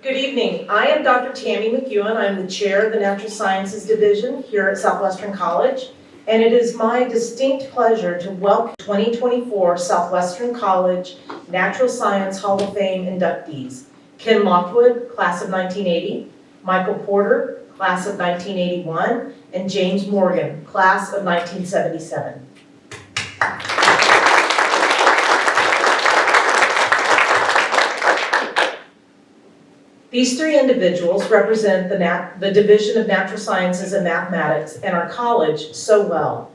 Good evening. I am Dr. Tammy McEwen. I'm the chair of the Natural Sciences Division here at Southwestern College, and it is my distinct pleasure to welcome 2024 Southwestern College Natural Science Hall of Fame inductees. Ken Lockwood, class of 1980, Michael Porter, class of 1981, and James Morgan, class of 1977. These three individuals represent the Division of Natural Sciences and Mathematics and our college so well.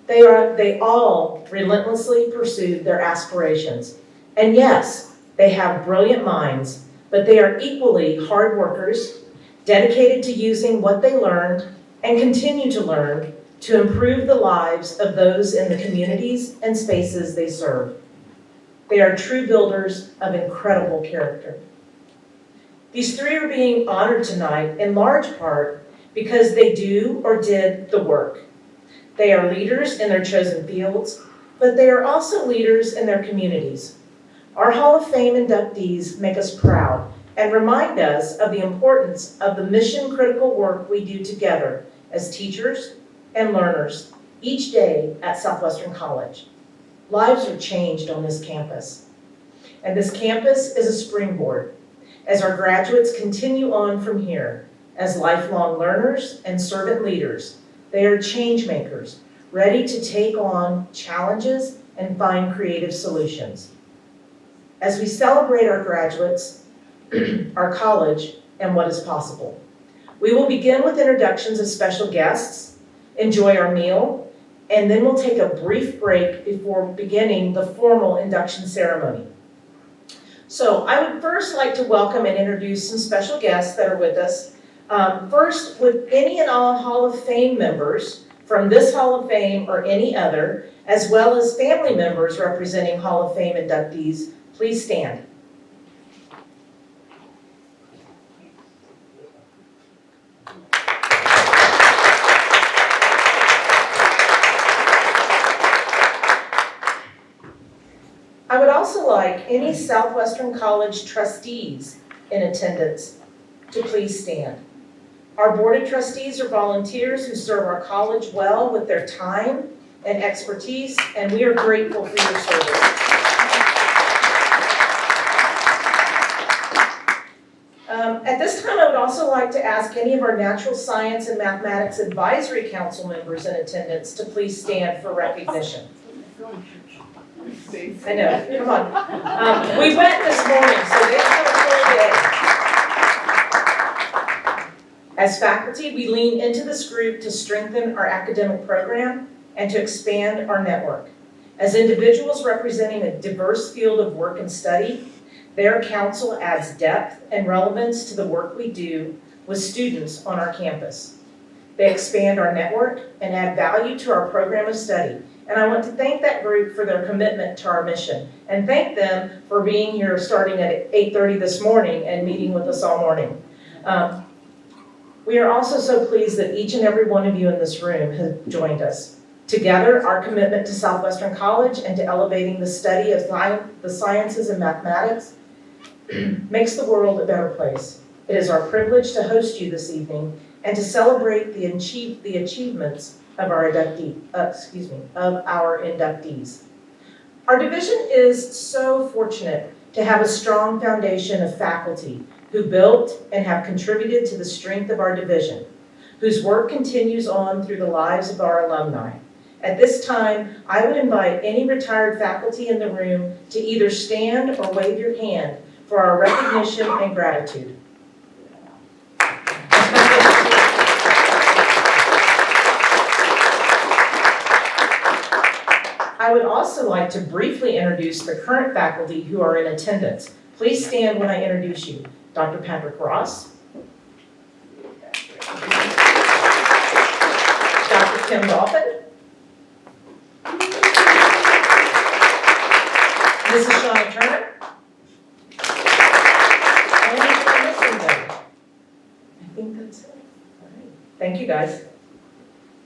They all relentlessly pursued their aspirations. And yes, they have brilliant minds, but they are equally hard workers, dedicated to using what they learned and continue to learn to improve the lives of those in the communities and spaces they serve. They are true builders of incredible character. These three are being honored tonight in large part because they do or did the work. They are leaders in their chosen fields, but they are also leaders in their communities. Our Hall of Fame inductees make us proud and remind us of the importance of the mission-critical work we do together as teachers and learners each day at Southwestern College. Lives are changed on this campus, and this campus is a springboard as our graduates continue on from here as lifelong learners and servant leaders. They are change makers, ready to take on challenges and find creative solutions. As we celebrate our graduates, our college, and what is possible, we will begin with introductions of special guests, enjoy our meal, and then we'll take a brief break before beginning the formal induction ceremony. So I would first like to welcome and introduce some special guests that are with us. First, with any and all Hall of Fame members from this Hall of Fame or any other, as well as family members representing Hall of Fame inductees, please stand. I would also like any Southwestern College trustees in attendance to please stand. Our Board of Trustees are volunteers who serve our college well with their time and expertise, and we are grateful for your service. At this time, I would also like to ask any of our Natural Science and Mathematics Advisory Council members in attendance to please stand for recognition. I know, come on. We went this morning, so they have a full day. As faculty, we lean into this group to strengthen our academic program and to expand our network. As individuals representing a diverse field of work and study, their counsel adds depth and relevance to the work we do with students on our campus. They expand our network and add value to our program of study. And I want to thank that group for their commitment to our mission and thank them for being here starting at 8:30 this morning and meeting with us all morning. We are also so pleased that each and every one of you in this room has joined us. Together, our commitment to Southwestern College and to elevating the study of the sciences and mathematics makes the world a better place. It is our privilege to host you this evening and to celebrate the achievements of our inductees. Our division is so fortunate to have a strong foundation of faculty who built and have contributed to the strength of our division, whose work continues on through the lives of our alumni. At this time, I would invite any retired faculty in the room to either stand or wave your hand for our recognition and gratitude. I would also like to briefly introduce the current faculty who are in attendance. Please stand when I introduce you. Dr. Patrick Ross, Dr. Kim Dolphin, Mrs. Shauna Turner, and I think that's it. All right. Thank you, guys.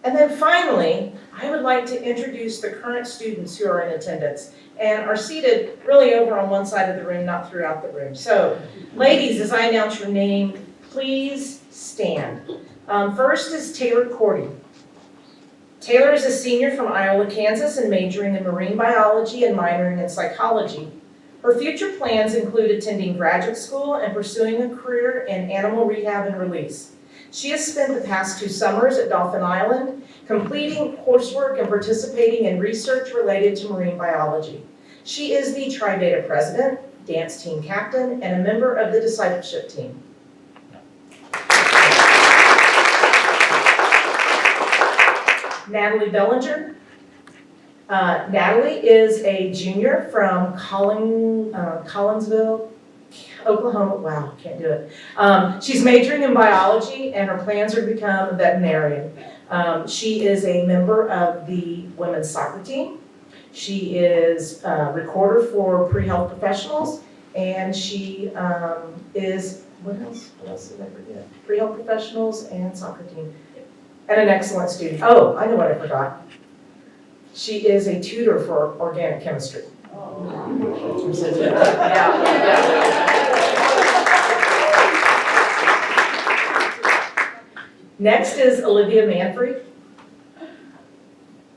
And then finally, I would like to introduce the current students who are in attendance and are seated really over on one side of the room, not throughout the room. So, ladies, as I announce your name, please stand. First is Taylor Korte. Taylor is a senior from Iowa, Kansas, and majoring in marine biology and minoring in psychology. Her future plans include attending graduate school and pursuing a career in animal rehab and release. She has spent the past 2 summers at Dauphin Island, completing coursework and participating in research related to marine biology. She is the Tri-Beta president, dance team captain, and a member of the discipleship team. Natalie Bellinger. Natalie is a junior from Collinsville, Oklahoma. Wow, can't do it. She's majoring in biology, and her plans are to become a veterinarian. She is a member of the women's soccer team. She is a recorder for pre-health professionals, and she is, what else did I forget? Pre-health professionals and soccer team. And an excellent student. Oh, I know what I forgot. She is a tutor for organic chemistry. Next is Olivia Manfre.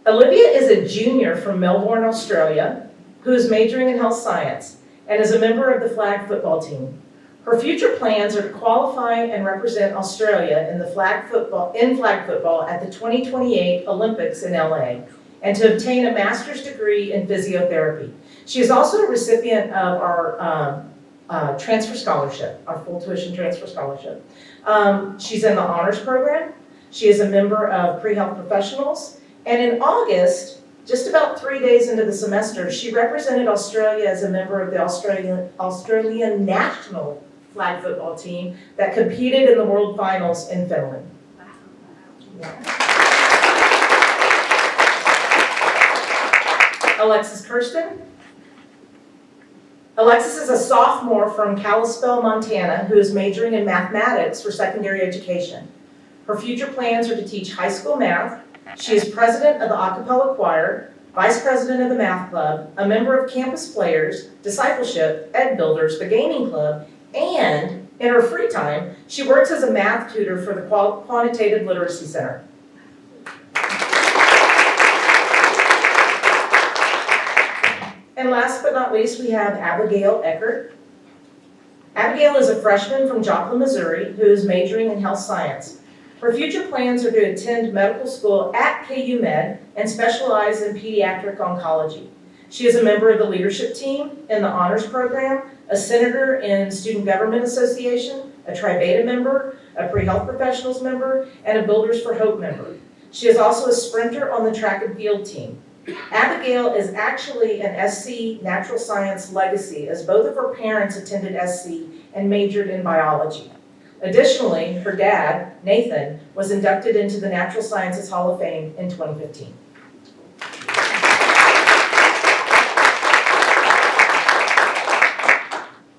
Olivia is a junior from Melbourne, Australia, who is majoring in health science and is a member of the flag football team. Her future plans are to qualify and represent Australia in flag football at the 2028 Olympics in LA, and to obtain a master's degree in physiotherapy. She is also a recipient of our transfer scholarship, our full tuition transfer scholarship. She's in the honors program. She is a member of pre-health professionals. And in August, just about 3 days into the semester, she represented Australia as a member of the Australian national flag football team that competed in the World Finals in Finland. Alexis Kersten. Alexis is a sophomore from Kalispell, Montana, who is majoring in mathematics for secondary education. Her future plans are to teach high school math. She is president of the a cappella choir, vice president of the math club, a member of campus players, discipleship, ed builders, the gaming club, and in her free time, she works as a math tutor for the Quantitative Literacy Center. And last but not least, we have Abigail Eckert. Abigail is a freshman from Joplin, Missouri, who is majoring in health science. Her future plans are to attend medical school at KU Med and specialize in pediatric oncology. She is a member of the leadership team in the honors program, a senator in Student Government Association, a Tri-Beta member, a pre-health professionals member, and a Builders for Hope member. She is also a sprinter on the track and field team. Abigail is actually an SC natural science legacy, as both of her parents attended SC and majored in biology. Additionally, her dad, Nathan, was inducted into the Natural Sciences Hall of Fame in 2015.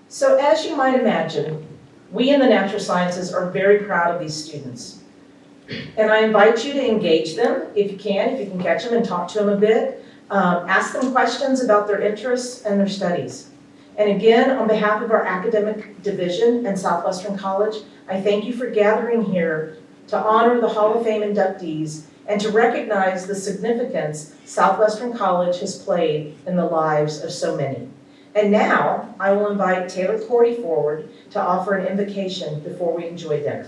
So as you might imagine, we in the natural sciences are very proud of these students. And I invite you to engage them if you can catch them and talk to them a bit. Ask them questions about their interests and their studies. And again, on behalf of our academic division and Southwestern College, I thank you for gathering here to honor the Hall of Fame inductees and to recognize the significance Southwestern College has played in the lives of so many. And now, I will invite Taylor Korte forward to offer an invocation before we enjoy dinner.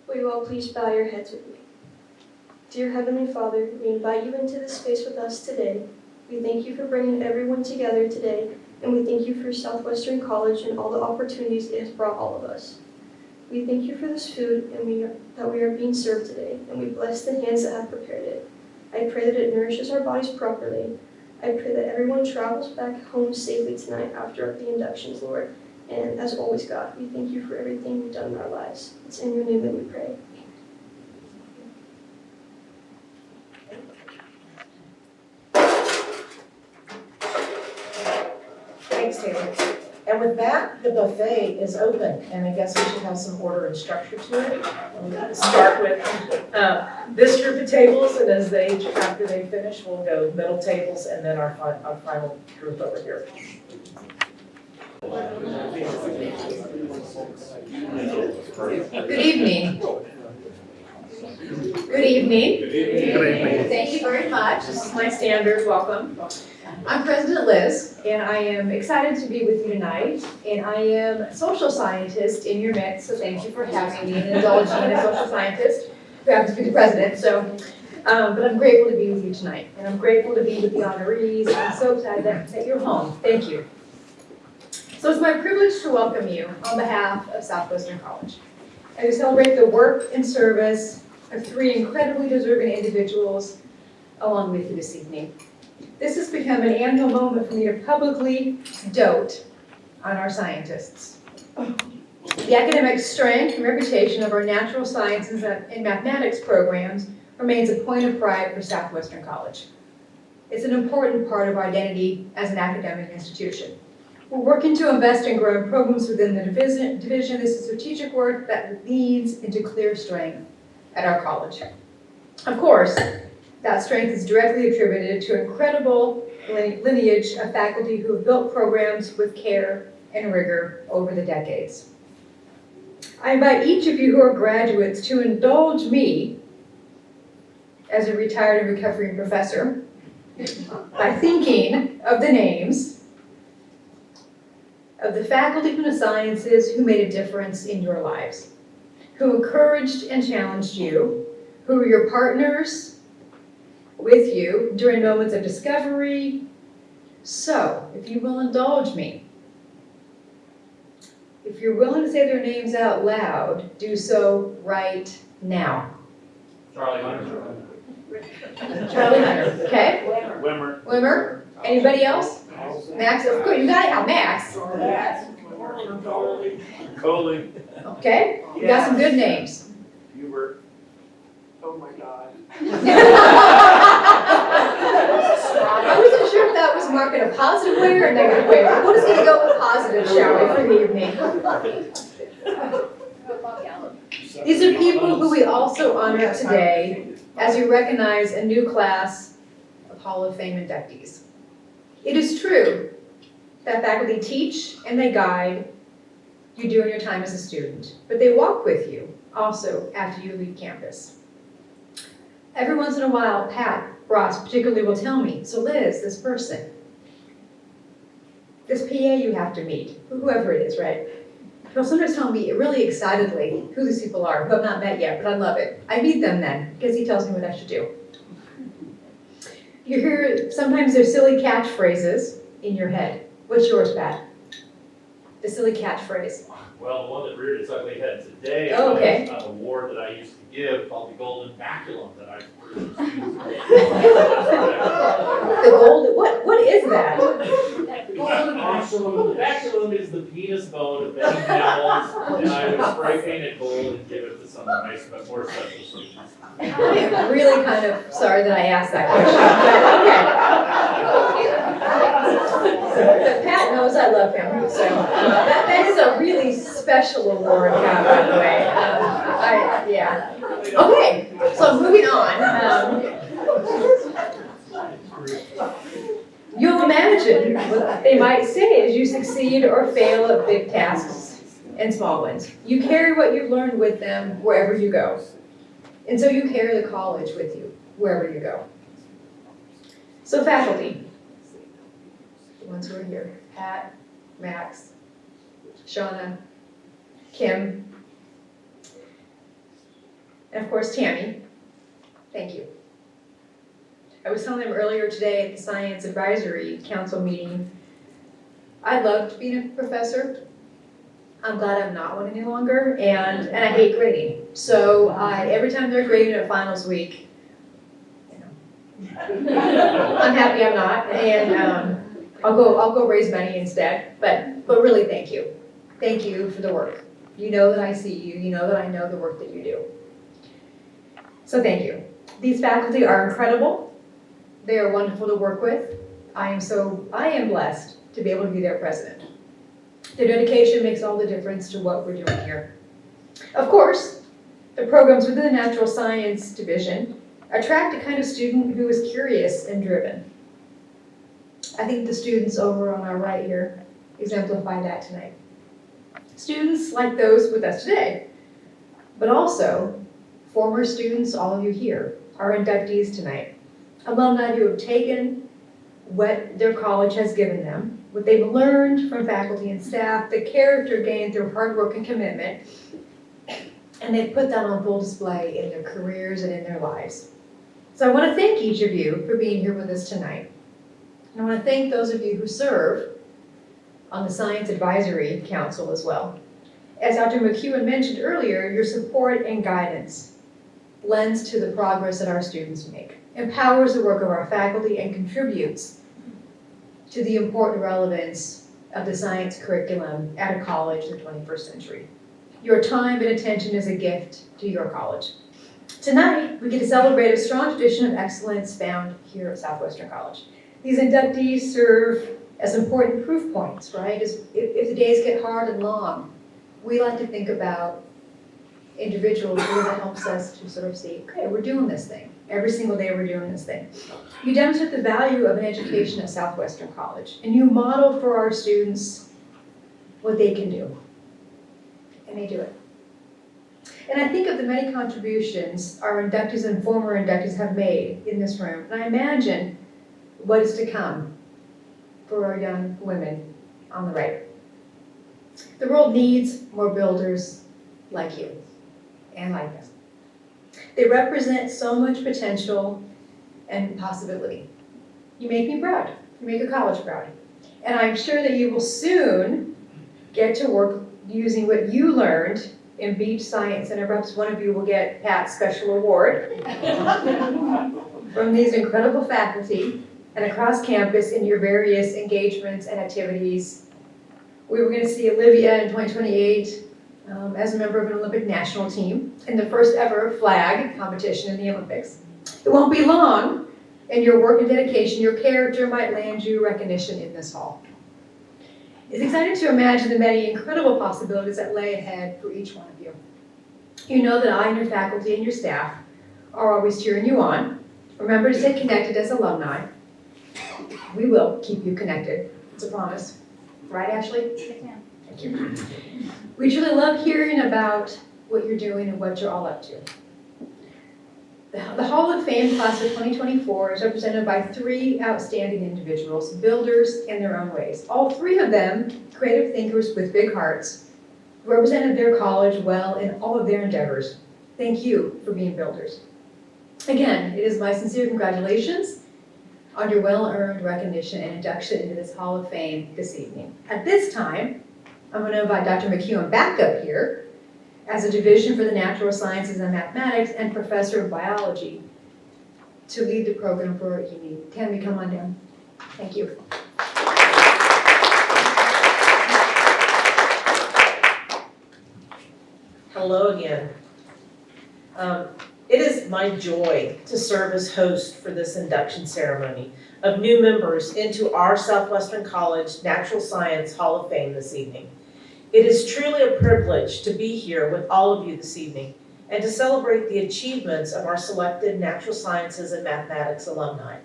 Will you all please bow your heads with me? Dear Heavenly Father, we invite you into this space with us today. We thank you for bringing everyone together today, and we thank you for Southwestern College and all the opportunities it has brought all of us. We thank you for this food that we are being served today, and we bless the hands that have prepared it. I pray that it nourishes our bodies properly. I pray that everyone travels back home safely tonight after the inductions, Lord. And as always, God, we thank you for everything you've done in our lives. It's in your name that we pray. Thanks, Taylor. And with that, the buffet is open, and I guess we should have some order and structure to it. We'll start with this group of tables, and as after they finish, we'll go middle tables, and then our final group over here. Good evening. Good evening. Good evening. Thank you very much. This is my standard welcome. I'm President Liz, and I am excited to be with you tonight. And I am a social scientist in your midst, so thank you for having me and indulging in a social scientist who happens to be the president. But I'm grateful to be with you tonight, and I'm grateful to be with the honorees. I'm so excited that you're home. Thank you. So it's my privilege to welcome you on behalf of Southwestern College and to celebrate the work and service of 3 incredibly deserving individuals along with you this evening. This has become an annual moment for me to publicly dote on our scientists. The academic strength and reputation of our natural sciences and mathematics programs remains a point of pride for Southwestern College. It's an important part of our identity as an academic institution. We're working to invest in growing programs within the division. This is strategic work that leads into clear strength at our college. Of course, that strength is directly attributed to incredible lineage of faculty who have built programs with care and rigor over the decades. I invite each of you who are graduates to indulge me as a retired and recovering professor by thinking of the names of the faculty from the sciences who made a difference in your lives, who encouraged and challenged you, who were your partners with you during moments of discovery. So, if you will indulge me, if you're willing to say their names out loud, do so right now. Charlie Hunter. Charlie Hunter, okay? Wimmer. Wimmer? Anybody else? Max, of course, you gotta have Max. Coley. Okay, you got some good names. Hubert. Oh my God. I wasn't sure if that was marked in a positive way or a negative way. We're just gonna go with positive, shall we, for the evening. These are people who we also honor today as we recognize a new class of Hall of Fame inductees. It is true that faculty teach and they guide you during your time as a student, but they walk with you also after you leave campus. Every once in a while, Pat Ross particularly will tell me, so Liz, this person, this PA you have to meet, whoever it is, right? He'll sometimes tell me really excitedly who these people are, who I've not met yet, but I love it. I meet them then, because he tells me what I should do. You hear sometimes there's silly catchphrases in your head. What's yours, Pat? The silly catchphrase. Well, the one that reared its ugly head today Oh, okay. was an award that I used to give called the Golden Baculum that I The gold, what is that? Baculum is the penis bone of many mammals, and I would spray paint it gold and give it to some nice but more special students. I am really kind of sorry that I asked that question, but okay. But Pat knows I love him, so that is a really special award, by the way. Yeah. Okay, so moving on. You'll imagine what they might say as you succeed or fail at big tasks and small ones. You carry what you've learned with them wherever you go. And so you carry the college with you wherever you go. So faculty, the ones who are here, Pat, Max, Shauna, Kim, and of course Tammy, thank you. I was telling them earlier today at the Science Advisory Council meeting, I loved being a professor. I'm glad I'm not one any longer, and I hate grading. So every time they're grading at finals week, I'm happy I'm not, and I'll go raise money instead. But really, thank you. Thank you for the work. You know that I see you. You know that I know the work that you do. So thank you. These faculty are incredible. They are wonderful to work with. I am blessed to be able to be their president. Their dedication makes all the difference to what we're doing here. Of course, the programs within the Natural Science Division attract a kind of student who is curious and driven. I think the students over on our right here exemplify that tonight. Students like those with us today, but also former students, all of you here, are inductees tonight. Alumni who have taken what their college has given them, what they've learned from faculty and staff, the character gained through hard work and commitment, and they've put that on full display in their careers and in their lives. So I want to thank each of you for being here with us tonight. And I want to thank those of you who serve on the Science Advisory Council as well. As Dr. McEwen mentioned earlier, your support and guidance lends to the progress that our students make, empowers the work of our faculty, and contributes to the important relevance of the science curriculum at a college in the 21st century. Your time and attention is a gift to your college. Tonight, we get to celebrate a strong tradition of excellence found here at Southwestern College. These inductees serve as important proof points, right? If the days get hard and long, we like to think about individuals who that helps us to sort of see, okay, we're doing this thing. Every single day we're doing this thing. You demonstrate the value of an education at Southwestern College, and you model for our students what they can do. And they do it. And I think of the many contributions our inductees and former inductees have made in this room, and I imagine what is to come for our young women on the right. The world needs more builders like you and like us. They represent so much potential and possibility. You make me proud. You make a college proud. And I'm sure that you will soon get to work using what you learned in beach science, and perhaps one of you will get Pat's special award from these incredible faculty and across campus in your various engagements and activities. We were going to see Olivia in 2028 as a member of an Olympic national team in the first ever flag competition in the Olympics. It won't be long, and your work and dedication, your character might land you recognition in this hall. It's exciting to imagine the many incredible possibilities that lay ahead for each one of you. You know that I and your faculty and your staff are always cheering you on. Remember to stay connected as alumni. We will keep you connected. It's a promise. Right, Ashley? Yes, ma'am. Thank you. We truly love hearing about what you're doing and what you're all up to. The Hall of Fame class of 2024 is represented by 3 outstanding individuals, builders in their own ways. All 3 of them, creative thinkers with big hearts, represented their college well in all of their endeavors. Thank you for being builders. Again, it is my sincere congratulations on your well-earned recognition and induction into this Hall of Fame this evening. At this time, I'm going to invite Dr. McEwen back up here as a division for the Natural Sciences and Mathematics and Professor of Biology to lead the program for our evening. Tammy, come on down. Thank you. Hello again. It is my joy to serve as host for this induction ceremony of new members into our Southwestern College Natural Science Hall of Fame this evening. It is truly a privilege to be here with all of you this evening and to celebrate the achievements of our selected natural sciences and mathematics alumni.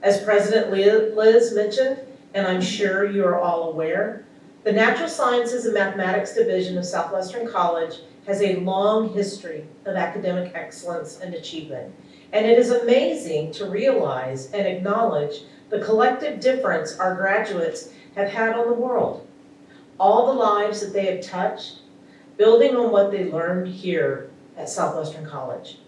As President Liz mentioned, and I'm sure you are all aware, the Natural Sciences and Mathematics Division of Southwestern College has a long history of academic excellence and achievement. And it is amazing to realize and acknowledge the collective difference our graduates have had on the world. All the lives that they have touched, building on what they learned here at Southwestern College.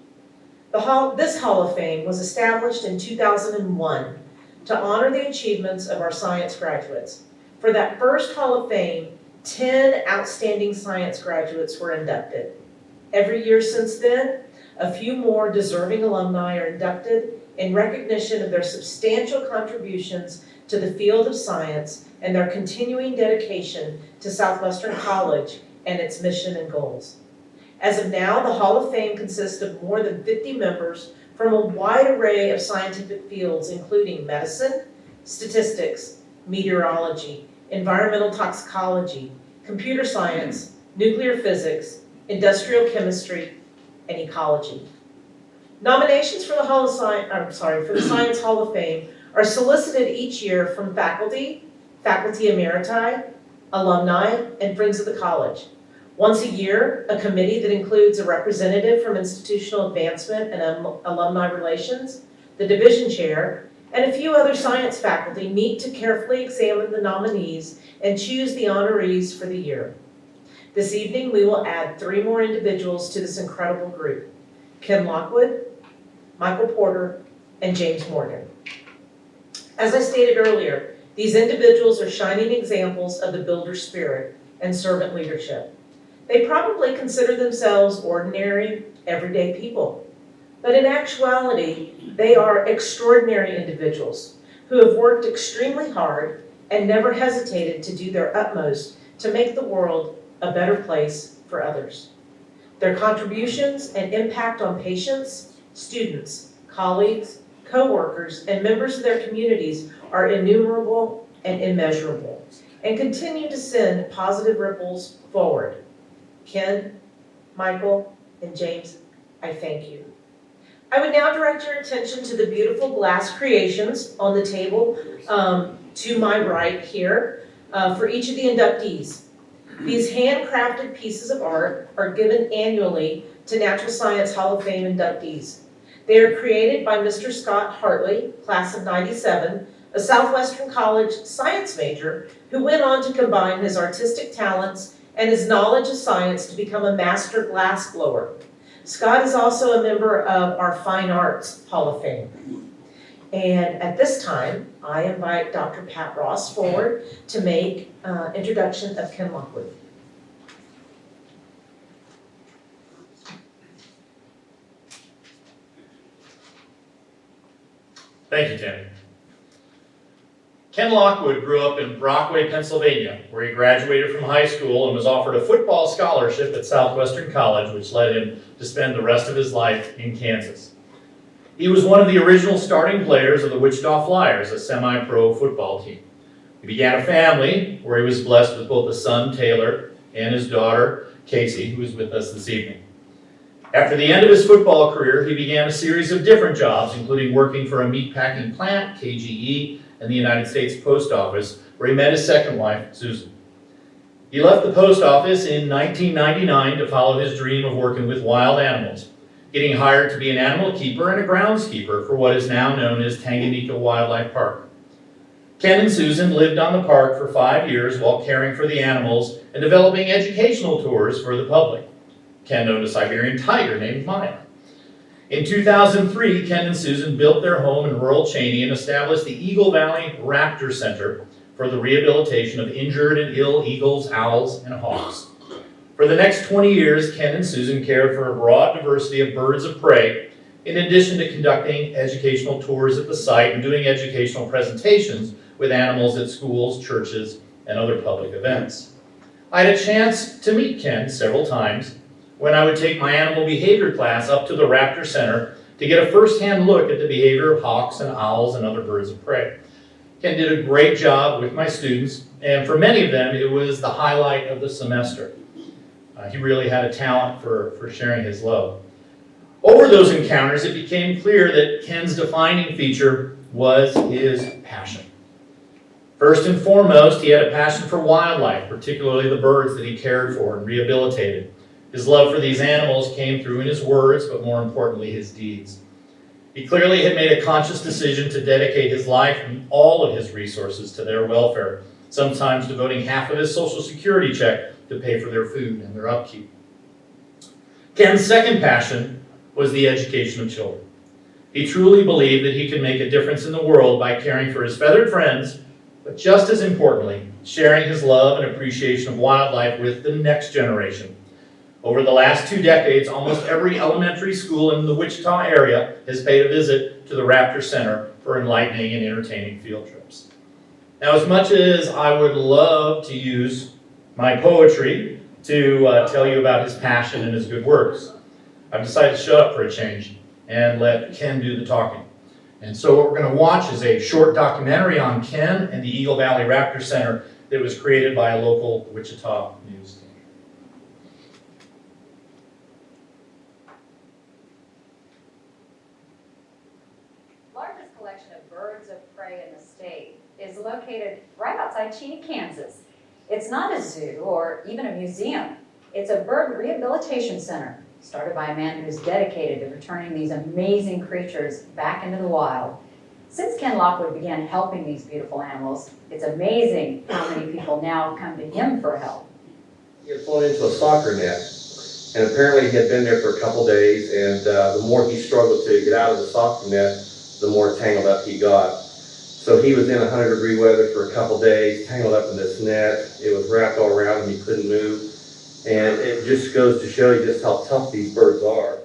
This Hall of Fame was established in 2001 to honor the achievements of our science graduates. For that first Hall of Fame, 10 outstanding science graduates were inducted. Every year since then, a few more deserving alumni are inducted in recognition of their substantial contributions to the field of science and their continuing dedication to Southwestern College and its mission and goals. As of now, the Hall of Fame consists of more than 50 members from a wide array of scientific fields, including medicine, statistics, meteorology, environmental toxicology, computer science, nuclear physics, industrial chemistry, and ecology. Nominations for the Science Hall of Fame are solicited each year from faculty, faculty emeriti, alumni, and friends of the college. Once a year, a committee that includes a representative from institutional advancement and alumni relations, the division chair, and a few other science faculty meet to carefully examine the nominees and choose the honorees for the year. This evening, we will add 3 more individuals to this incredible group: Ken Lockwood, Michael Porter, and James Morgan. As I stated earlier, these individuals are shining examples of the builder spirit and servant leadership. They probably consider themselves ordinary, everyday people. But in actuality, they are extraordinary individuals who have worked extremely hard and never hesitated to do their utmost to make the world a better place for others. Their contributions and impact on patients, students, colleagues, co-workers, and members of their communities are innumerable and immeasurable, and continue to send positive ripples forward. Ken, Michael, and James, I thank you. I would now direct your attention to the beautiful glass creations on the table to my right here for each of the inductees. These handcrafted pieces of art are given annually to Natural Science Hall of Fame inductees. They are created by Mr. Scott Hartley, class of '97, a Southwestern College science major who went on to combine his artistic talents and his knowledge of science to become a master glass blower. Scott is also a member of our Fine Arts Hall of Fame. And at this time, I invite Dr. Pat Ross forward to make introduction of Ken Lockwood. Thank you, Tammy. Ken Lockwood grew up in Brockway, Pennsylvania, where he graduated from high school and was offered a football scholarship at Southwestern College, which led him to spend the rest of his life in Kansas. He was one of the original starting players of the Wichita Flyers, a semi-pro football team. He began a family where he was blessed with both a son, Taylor, and his daughter, Casey, who is with us this evening. After the end of his football career, he began a series of different jobs, including working for a meatpacking plant, KGE, and the United States Post Office, where he met his second wife, Susan. He left the post office in 1999 to follow his dream of working with wild animals, getting hired to be an animal keeper and a groundskeeper for what is now known as Tanganyika Wildlife Park. Ken and Susan lived on the park for 5 years while caring for the animals and developing educational tours for the public. Ken owned a Siberian tiger named Maya. In 2003, Ken and Susan built their home in rural Cheney and established the Eagle Valley Raptor Center for the rehabilitation of injured and ill eagles, owls, and hawks. For the next 20 years, Ken and Susan cared for a broad diversity of birds of prey, in addition to conducting educational tours at the site and doing educational presentations with animals at schools, churches, and other public events. I had a chance to meet Ken several times when I would take my animal behavior class up to the Raptor Center to get a first-hand look at the behavior of hawks and owls and other birds of prey. Ken did a great job with my students, and for many of them, it was the highlight of the semester. He really had a talent for sharing his love. Over those encounters, it became clear that Ken's defining feature was his passion. First and foremost, he had a passion for wildlife, particularly the birds that he cared for and rehabilitated. His love for these animals came through in his words, but more importantly, his deeds. He clearly had made a conscious decision to dedicate his life and all of his resources to their welfare, sometimes devoting half of his Social Security check to pay for their food and their upkeep. Ken's second passion was the education of children. He truly believed that he could make a difference in the world by caring for his feathered friends, but just as importantly, sharing his love and appreciation of wildlife with the next generation. Over the last 2 decades, almost every elementary school in the Wichita area has paid a visit to the Raptor Center for enlightening and entertaining field trips. Now, as much as I would love to use my poetry to tell you about his passion and his good works, I've decided to shut up for a change and let Ken do the talking. And so what we're going to watch is a short documentary on Ken and the Eagle Valley Raptor Center that was created by a local Wichita news team. Largest collection of birds of prey in the state is located right outside Cheney, Kansas. It's not a zoo or even a museum. It's a bird rehabilitation center started by a man who's dedicated to returning these amazing creatures back into the wild. Since Ken Lockwood began helping these beautiful animals, it's amazing how many people now come to him for help. He had flown into a soccer net, and apparently he had been there for a couple days, and the more he struggled to get out of the soccer net, the more tangled up he got. So he was in 100-degree weather for a couple days, tangled up in this net. It was wrapped all around him, he couldn't move. And it just goes to show you just how tough these birds are.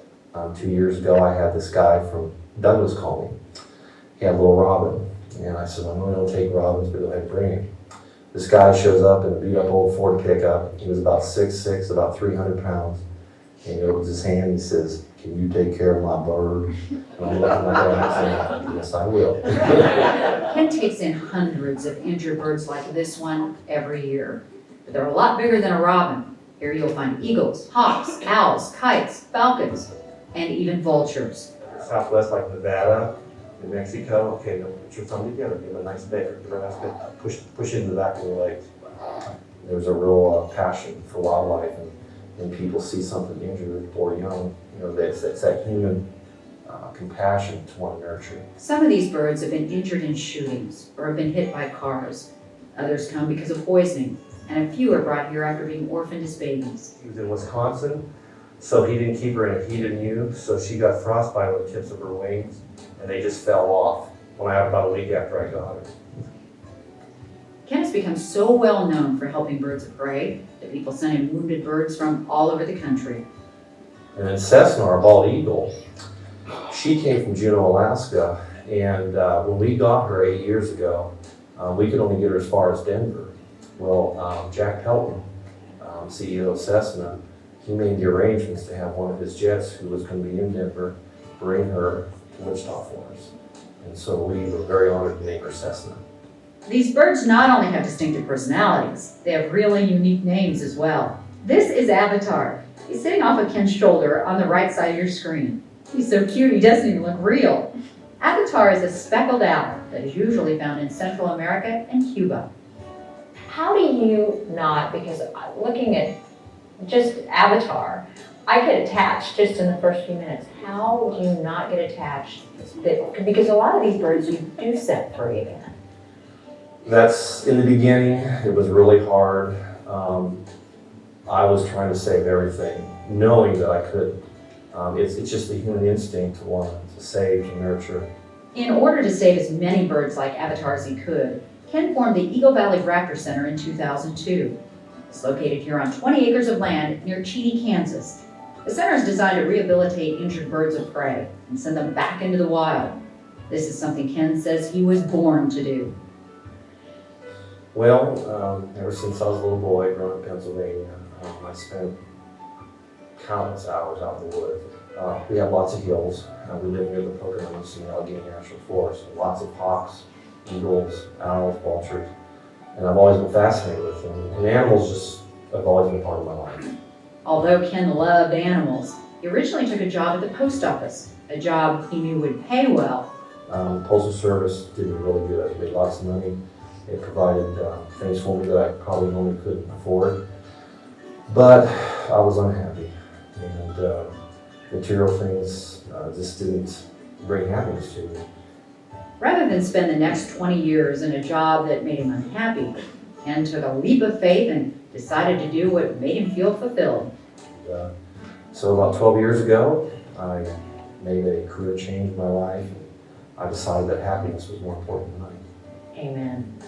2 years ago, I had this guy from Douglas call me. He had a little robin, and I said, I know I don't take robins, but go ahead and bring him. This guy shows up in a beat-up old Ford pickup. He was about 6'6", about 300 pounds. And he opens his hand and he says, can you take care of my bird? And I'm looking at my dad and I said, yes, I will. Ken takes in hundreds of injured birds like this one every year. But they're a lot bigger than a robin. Here you'll find eagles, hawks, owls, kites, falcons, and even vultures. Southwest, like Nevada, New Mexico, okay, now put your thumb together, give him a nice bear, give him a nice bear, push it in the back of the legs. There's a real passion for wildlife, and when people see something injured or young, you know, that's that human compassion to want to nurture. Some of these birds have been injured in shootings or have been hit by cars. Others come because of poisoning, and a few are brought here after being orphaned as babies. He was in Wisconsin, so he didn't keep her in a heated new, so she got frostbite on the tips of her wings, and they just fell off about a week after I got her. Ken has become so well known for helping birds of prey that people send him wounded birds from all over the country. And then Cessna, our bald eagle, she came from Juneau, Alaska, and when we got her 8 years ago, we could only get her as far as Denver. Well, Jack Pelton, CEO of Cessna, he made the arrangements to have one of his jets who was going to be in Denver bring her to Wichita for us. And so we were very honored to name her Cessna. These birds not only have distinctive personalities, they have really unique names as well. This is Avatar. He's sitting off of Ken's shoulder on the right side of your screen. He's so cute he doesn't even look real. Avatar is a speckled owl that is usually found in Central America and Cuba. How do you not, because looking at just Avatar, I get attached just in the first few minutes. How do you not get attached? Because a lot of these birds you do set free again. That's, in the beginning, it was really hard. I was trying to save everything, knowing that I couldn't. It's just the human instinct to want to save, to nurture. In order to save as many birds like Avatar as he could, Ken formed the Eagle Valley Raptor Center in 2002. It's located here on 20 acres of land near Cheney, Kansas. The center is designed to rehabilitate injured birds of prey and send them back into the wild. This is something Ken says he was born to do. Well, ever since I was a little boy growing up in Pennsylvania, I spent countless hours out in the woods. We have lots of hills. We live near the Poconos and Allegheny National Forest. Lots of hawks, eagles, owls, vultures. And I've always been fascinated with them. And animals just have always been part of my life. Although Ken loved animals, he originally took a job at the post office, a job he knew would pay well. Postal Service did me really good. I made lots of money. It provided things for me that I probably normally couldn't afford. But I was unhappy. And material things just didn't bring happiness to me. Rather than spend the next 20 years in a job that made him unhappy, Ken took a leap of faith and decided to do what made him feel fulfilled. So about 12 years ago, I made a career change in my life. I decided that happiness was more important than money. Amen.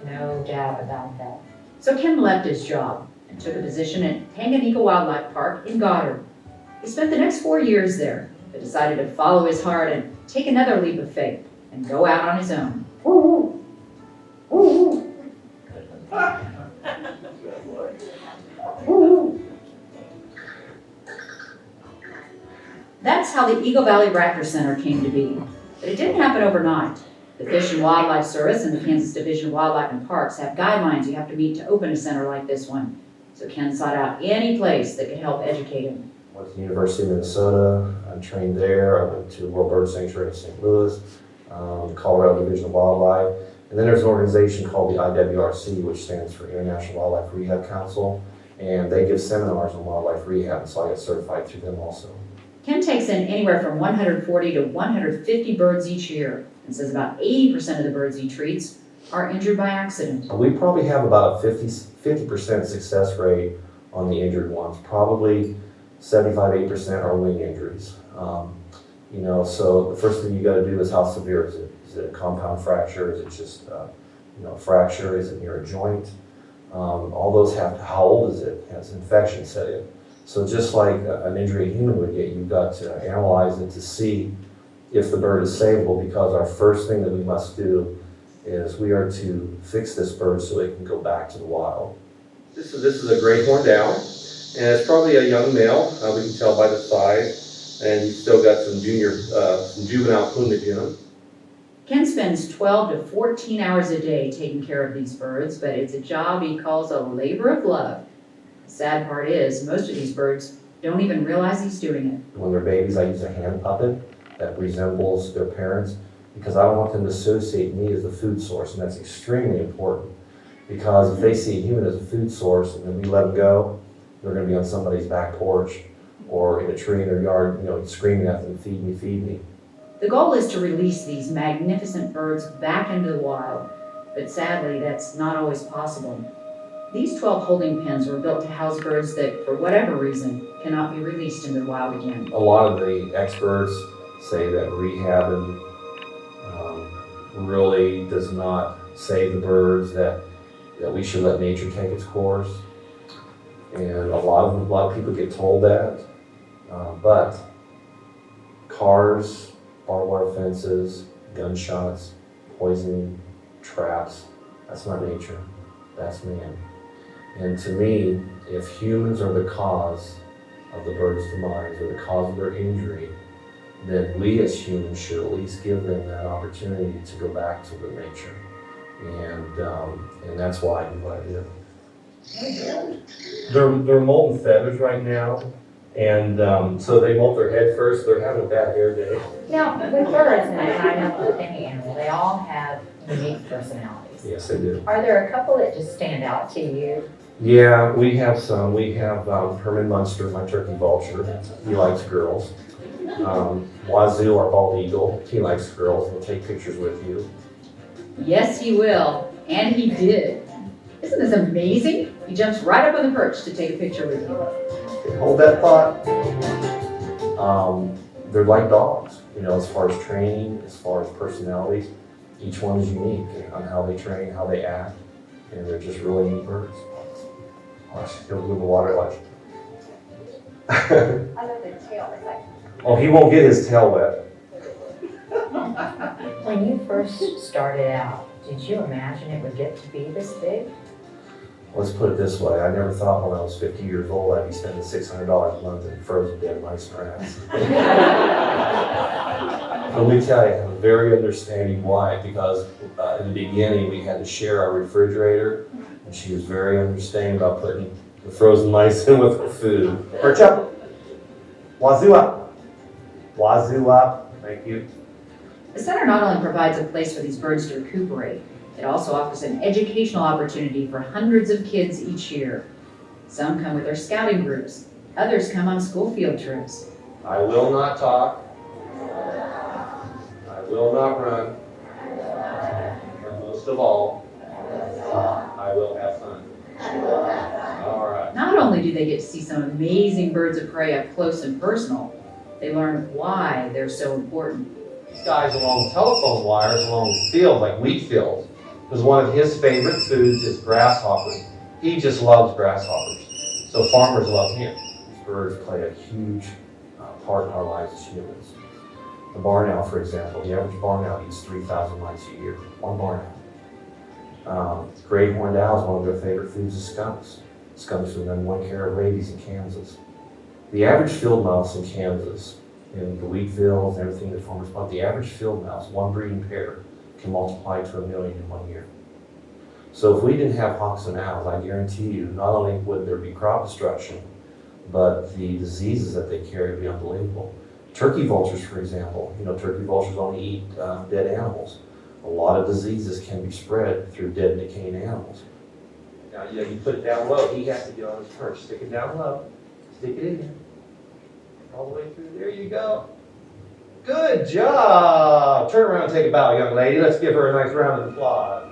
No doubt about that. So Ken left his job and took a position at Tanganyika Wildlife Park in Goddard. He spent the next 4 years there, but decided to follow his heart and take another leap of faith and go out on his own. Woo-hoo. Woo-hoo. Woo-hoo. That's how the Eagle Valley Raptor Center came to be. But it didn't happen overnight. The Fish and Wildlife Service and the Kansas Division of Wildlife and Parks have guidelines you have to meet to open a center like this one. So Ken sought out any place that could help educate him. Went to the University of Minnesota, I trained there. I went to the World Bird Sanctuary in St. Louis, Colorado Division of Wildlife. And then there's an organization called the IWRC, which stands for International Wildlife Rehab Council. And they give seminars on wildlife rehab, and so I got certified through them also. Ken takes in anywhere from 140 to 150 birds each year, and says about 80% of the birds he treats are injured by accident. We probably have about a 50% success rate on the injured ones. Probably 75-80% are wing injuries. You know, so the first thing you got to do is how severe is it? Is it a compound fracture? Is it just you know, a fracture? Is it near a joint? All those have to, how old is it? Has infection set in? So just like an injury a human would get, you've got to analyze it to see if the bird is savable, because our first thing that we must do is we are to fix this bird so it can go back to the wild. This is a great horned owl, and it's probably a young male. We can tell by the size, and he's still got some juvenile plumage in him. Ken spends 12 to 14 hours a day taking care of these birds, but it's a job he calls a labor of love. The sad part is, most of these birds don't even realize he's doing it. When they're babies, I use a hand puppet that resembles their parents, because I don't want them to associate me as the food source, and that's extremely important. Because if they see a human as a food source and then we let them go, they're going to be on somebody's back porch or in a tree in their yard, you know, screaming at them, "Feed me, feed me." The goal is to release these magnificent birds back into the wild, but sadly, that's not always possible. These 12 holding pens were built to house birds that, for whatever reason, cannot be released into the wild again. A lot of the experts say that rehabbing really does not save the birds, that we should let nature take its course. And a lot of people get told that, but cars, barbed wire fences, gunshots, poisoning, traps, that's not nature, that's man. And to me, if humans are the cause of the bird's demise or the cause of their injury, then we as humans should at least give them that opportunity to go back to their nature. And that's why I do what I do. They're molting feathers right now, and so they molt their head first. They're having a bad hair day. Now, with birds, and I know with any animal, they all have unique personalities. Yes, they do. Are there a couple that just stand out to you? Yeah, we have some. We have Herman Munster, my turkey vulture. He likes girls. Wazoo, our bald eagle. He likes girls. He'll take pictures with you. Yes, he will, and he did. Isn't this amazing? He jumps right up on the perch to take a picture with you. Okay, hold that thought. They're like dogs, you know, as far as training, as far as personalities. Each one is unique on how they train, how they act, and they're just really neat birds. Watch, he'll move the water like. I love the tail. It's like, Oh, he won't get his tail wet. When you first started out, did you imagine it would get to be this big? Let's put it this way, I never thought when I was 50 years old I'd be spending $600 a month in frozen dead mice and rats. Let me tell you, I'm very understanding why, because in the beginning we had to share our refrigerator, and she was very understanding about putting the frozen mice in with her food. Perch up! Wazoo up! Wazoo up! Thank you. the center not only provides a place for these birds to recuperate, it also offers an educational opportunity for hundreds of kids each year. Some come with their scouting groups, others come on school field trips. I will not talk. I will not run. And most of all, I will have fun. All right. Not only do they get to see some amazing birds of prey up close and personal, they learn why they're so important. These guys along telephone wires, along fields like wheat fields, because one of his favorite foods is grasshoppers. He just loves grasshoppers. So farmers love him. These birds play a huge part in our lives as humans. The barn owl, for example, the average barn owl eats 3,000 mice a year. One barn owl. Great horned owls, one of their favorite foods is skunks. Skunks are the #1 killer of rabies in Kansas. The average field mouse in Kansas in the wheat fields, and everything that forms part. The average field mouse, one breeding pair, can multiply to 1 million in 1 year. So if we didn't have hawks and owls, I guarantee you, not only would there be crop destruction, but the diseases that they carry would be unbelievable. Turkey vultures, for example, turkey vultures only eat dead animals. A lot of diseases can be spread through dead and decaying animals. Now, you put it down low, he has to get on his perch. Stick it down low, stick it in there. All the way through, there you go. Good job! Turn around and take a bow, young lady. Let's give her a nice round of applause.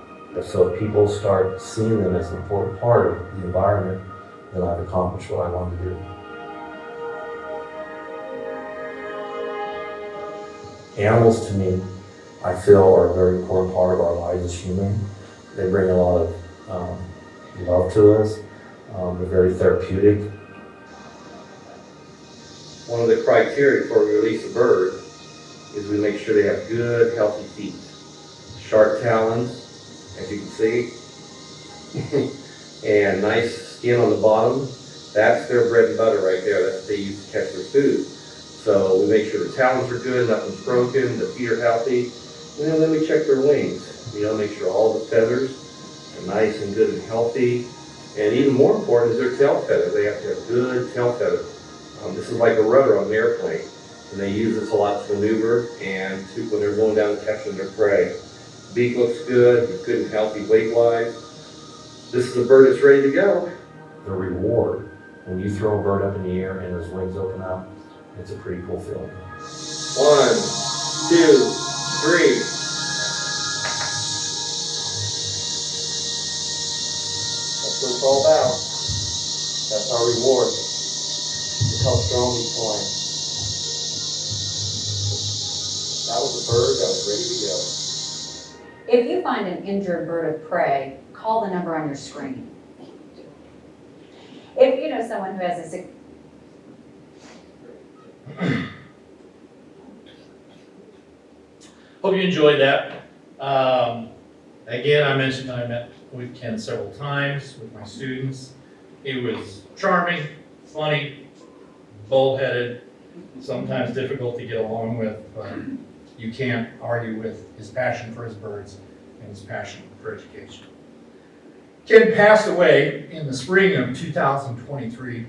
So if people start seeing them as an important part of the environment, then I've accomplished what I wanted to do. Animals, to me, I feel are a very important part of our lives as humans. They bring a lot of love to us. They're very therapeutic. One of the criteria for release a bird is we make sure they have good, healthy feet. Sharp talons, as you can see, and nice skin on the bottom. That's their bread and butter right there. That's what they use to catch their food. So we make sure the talons are good, nothing's broken, the feet are healthy, and then we check their wings. Make sure all the feathers are nice and good and healthy. And even more important is their tail feathers. They have to have good tail feathers. This is like a rudder on an airplane, and they use this a lot to maneuver and when they're going down and catching their prey. Beak looks good, it's good and healthy weight-wise. This is a bird that's ready to go. The reward, when you throw a bird up in the air and his wings open up, it's a pretty cool feeling. 1, 2, 3. That's what it's all about. That's our reward. Look how strong he's flying. That was a bird that was ready to go. If you find an injured bird of prey, call the number on your screen. If you know someone who has a Hope you enjoyed that. Again, I mentioned that I met with Ken several times with my students. He was charming, funny, bullheaded, sometimes difficult to get along with, but you can't argue with his passion for his birds and his passion for education. Ken passed away in the spring of 2023,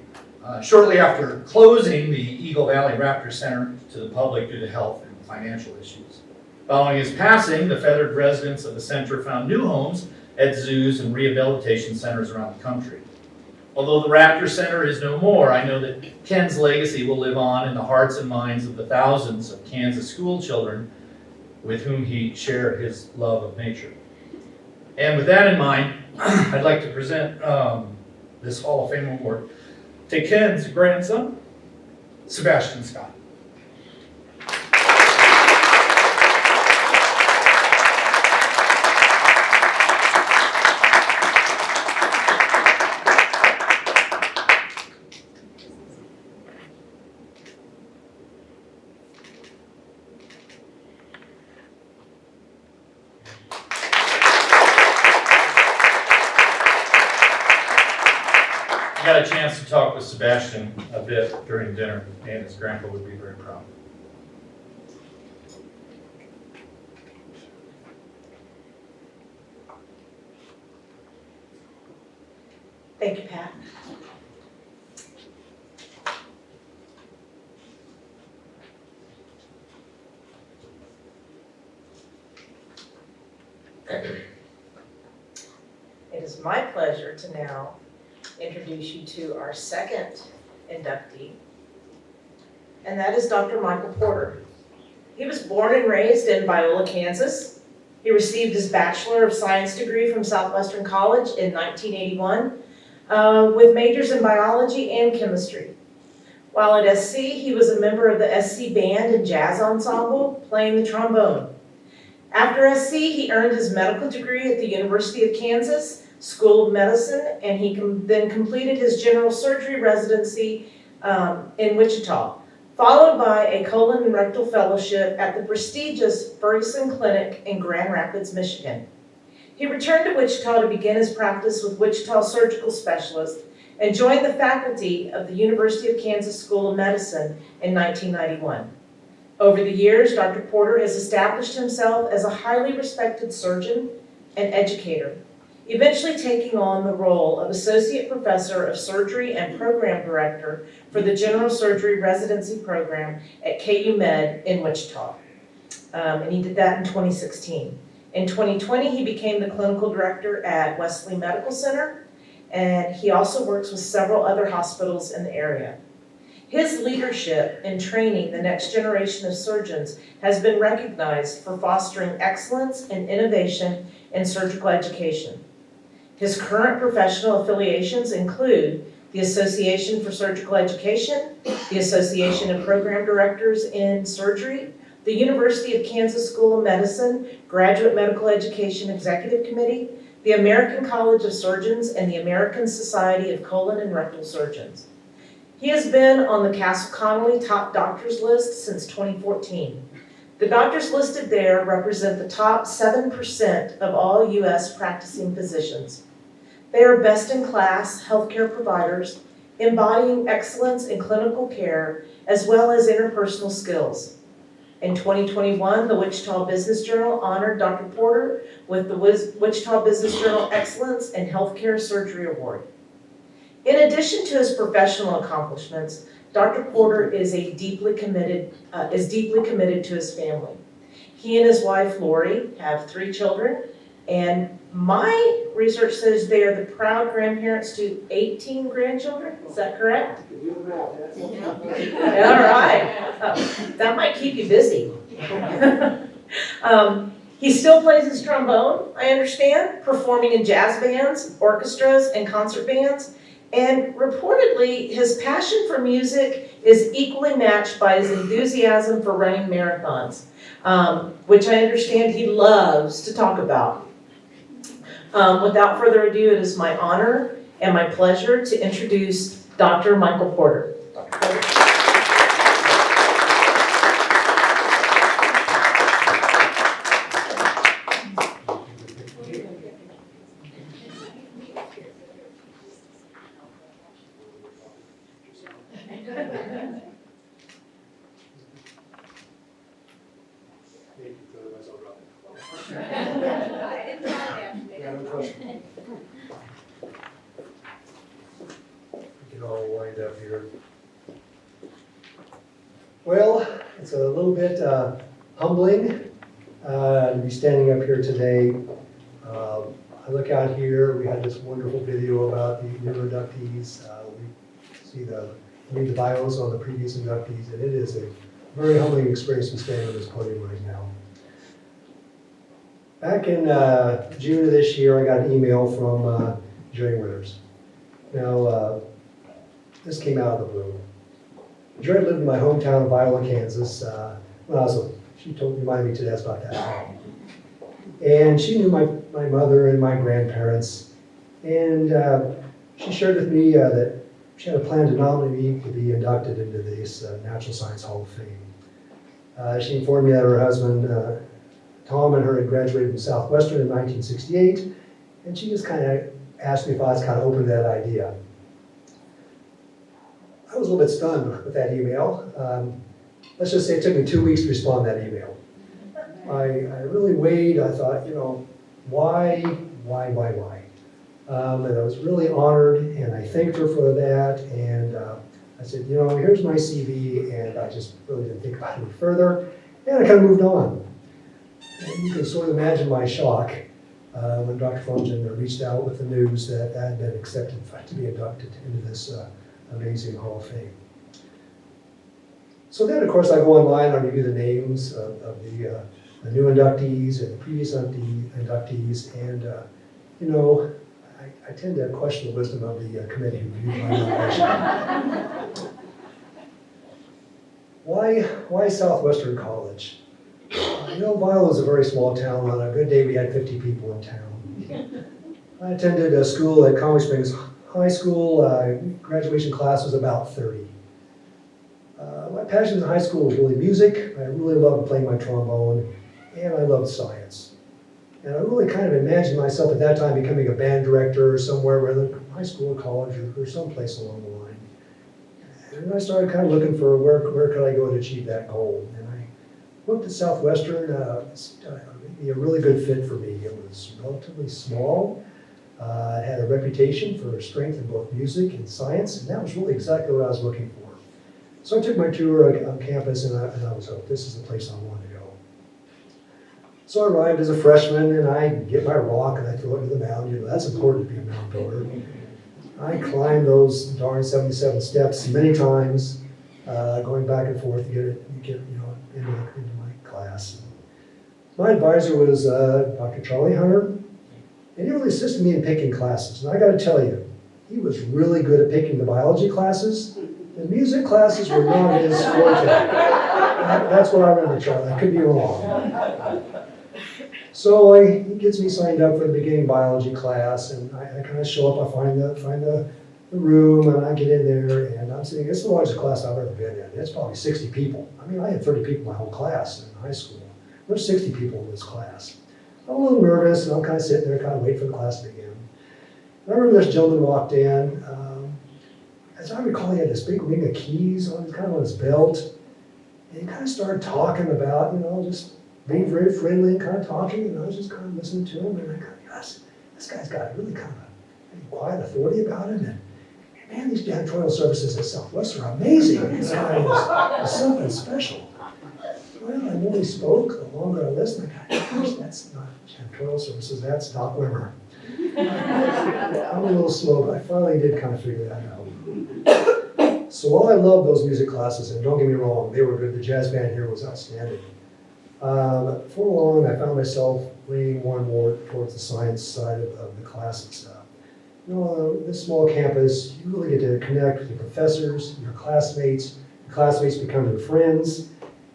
shortly after closing the Eagle Valley Raptor Center to the public due to health and financial issues. Following his passing, the feathered residents of the center found new homes at zoos and rehabilitation centers around the country. Although the Raptor Center is no more, I know that Ken's legacy will live on in the hearts and minds of the thousands of Kansas school children with whom he shared his love of nature. And with that in mind, I'd like to present this Hall of Fame award to Ken's grandson, Sebastian Scott. I got a chance to talk with Sebastian a bit during dinner, and his grandpa would be very proud. Thank you, Pat. It is my pleasure to now introduce you to our second inductee, and that is Dr. Michael Korte. He was born and raised in Biola, Kansas. He received his Bachelor of Science degree from Southwestern College in 1981 with majors in biology and chemistry. While at SC, he was a member of the SC Band and Jazz Ensemble, playing the trombone. After SC, he earned his medical degree at the University of Kansas School of Medicine, and he then completed his general surgery residency in Wichita, followed by a colon and rectal fellowship at the prestigious Ferguson Clinic in Grand Rapids, Michigan. He returned to Wichita to begin his practice with Wichita Surgical Specialist and joined the faculty of the University of Kansas School of Medicine in 1991. Over the years, Dr. Korte has established himself as a highly respected surgeon and educator, eventually taking on the role of Associate Professor of Surgery and Program Director for the General Surgery Residency Program at KU Med in Wichita. And he did that in 2016. In 2020, he became the Clinical Director at Wesley Medical Center, and he also works with several other hospitals in the area. His leadership in training the next generation of surgeons has been recognized for fostering excellence and innovation in surgical education. His current professional affiliations include the Association for Surgical Education, the Association of Program Directors in Surgery, the University of Kansas School of Medicine Graduate Medical Education Executive Committee, the American College of Surgeons, and the American Society of Colon and Rectal Surgeons. He has been on the Castle Connolly Top Doctors list since 2014. The doctors listed there represent the top 7% of all U.S. practicing physicians. They are best-in-class healthcare providers, embodying excellence in clinical care as well as interpersonal skills. In 2021, the Wichita Business Journal honored Dr. Korte with the Wichita Business Journal Excellence in Healthcare Surgery Award. In addition to his professional accomplishments, Dr. Korte is deeply committed to his family. He and his wife, Lori, have 3 children, and my research says they are the proud grandparents to 18 grandchildren. Is that correct? All right. That might keep you busy. He still plays his trombone, I understand, performing in jazz bands, orchestras, and concert bands. And reportedly, his passion for music is equally matched by his enthusiasm for running marathons, which I understand he loves to talk about. Without further ado, it is my honor and my pleasure to introduce Dr. Michael Korte. Dr. Korte. Well, it's a little bit humbling to be standing up here today. I look out here, we had this wonderful video about the new inductees. We read the bios on the previous inductees, and it is a very humbling experience to stand on this podium right now. Back in June of this year, I got an email from Jerry Winters. Now, this came out of the blue. Jerry lived in my hometown of Viola, Kansas, when I was she reminded me today that's about that time. And she knew my mother and my grandparents, and she shared with me that she had a plan to nominate me to be inducted into this Natural Science Hall of Fame. She informed me that her husband, Tom, and her had graduated from Southwestern in 1968, and she just kind of asked me if I was kind of open to that idea. I was a little bit stunned with that email. Let's just say it took me 2 weeks to respond to that email. I really weighed, I thought, why? And I was really honored, and I thanked her for that, and I said, here's my CV, and I just really didn't think about it any further, and I kind of moved on. And you can sort of imagine my shock when Dr. Frombgen reached out with the news that I had been accepted to be inducted into this amazing Hall of Fame. So then, of course, I go online, I review the names of the new inductees and the previous inductees, and I tend to question the wisdom of the committee who reviewed my nomination. Why Southwestern College? Viola is a very small town. On a good day, we had 50 people in town. I attended a school at Conway Springs High School. Graduation class was about 30. My passion in high school was really music. I really loved playing my trombone, and I loved science. And I really kind of imagined myself at that time becoming a band director somewhere, whether high school or college or someplace along the line. And I started kind of looking for where could I go to achieve that goal. And Looked at Southwestern, be a really good fit for me. It was relatively small. It had a reputation for strength in both music and science, and that was really exactly what I was looking for. So I took my tour on campus, and I was hooked. This is the place I wanted to go. So I arrived as a freshman, and I get my rock, and I throw it to the mound. You know, that's important to be a mound builder. I climbed those darn 77 steps many times, going back and forth to get into my class. My advisor was Dr. Charlie Hunter, and he really assisted me in picking classes. And I got to tell you, he was really good at picking the biology classes. The music classes were not his forte. That's what I remember, Charlie. I could be wrong. So he gets me signed up for the beginning biology class, and I kind of show up. I find the room, and I get in there, and I'm sitting. It's the largest class I've ever been in. It's probably 60 people. I mean, I had 30 people in my whole class in high school. There's 60 people in this class. I'm a little nervous, and I'm kind of sitting there, kind of waiting for the class to begin. And I remember this gentleman walked in. As I recall, he had this big ring of keys on, kind of on his belt, and he kind of started talking about, just being very friendly and kind of talking, and I was just kind of listening to him, and I kind of, yes, this guy's got really kind of a quiet authority about him, and man, these janitorial services at Southwestern are amazing. This guy is something special. Well, the more he spoke, the longer I listened, I thought, gosh, that's not janitorial services, that's Doc Wimmer. I'm a little slow, but I finally did kind of figure that out. So while I loved those music classes, and don't get me wrong, they were good, the jazz band here was outstanding. For long, I found myself leaning more and more towards the science side of the classes. This small campus, you really get to connect with your professors, your classmates. Your classmates become your friends.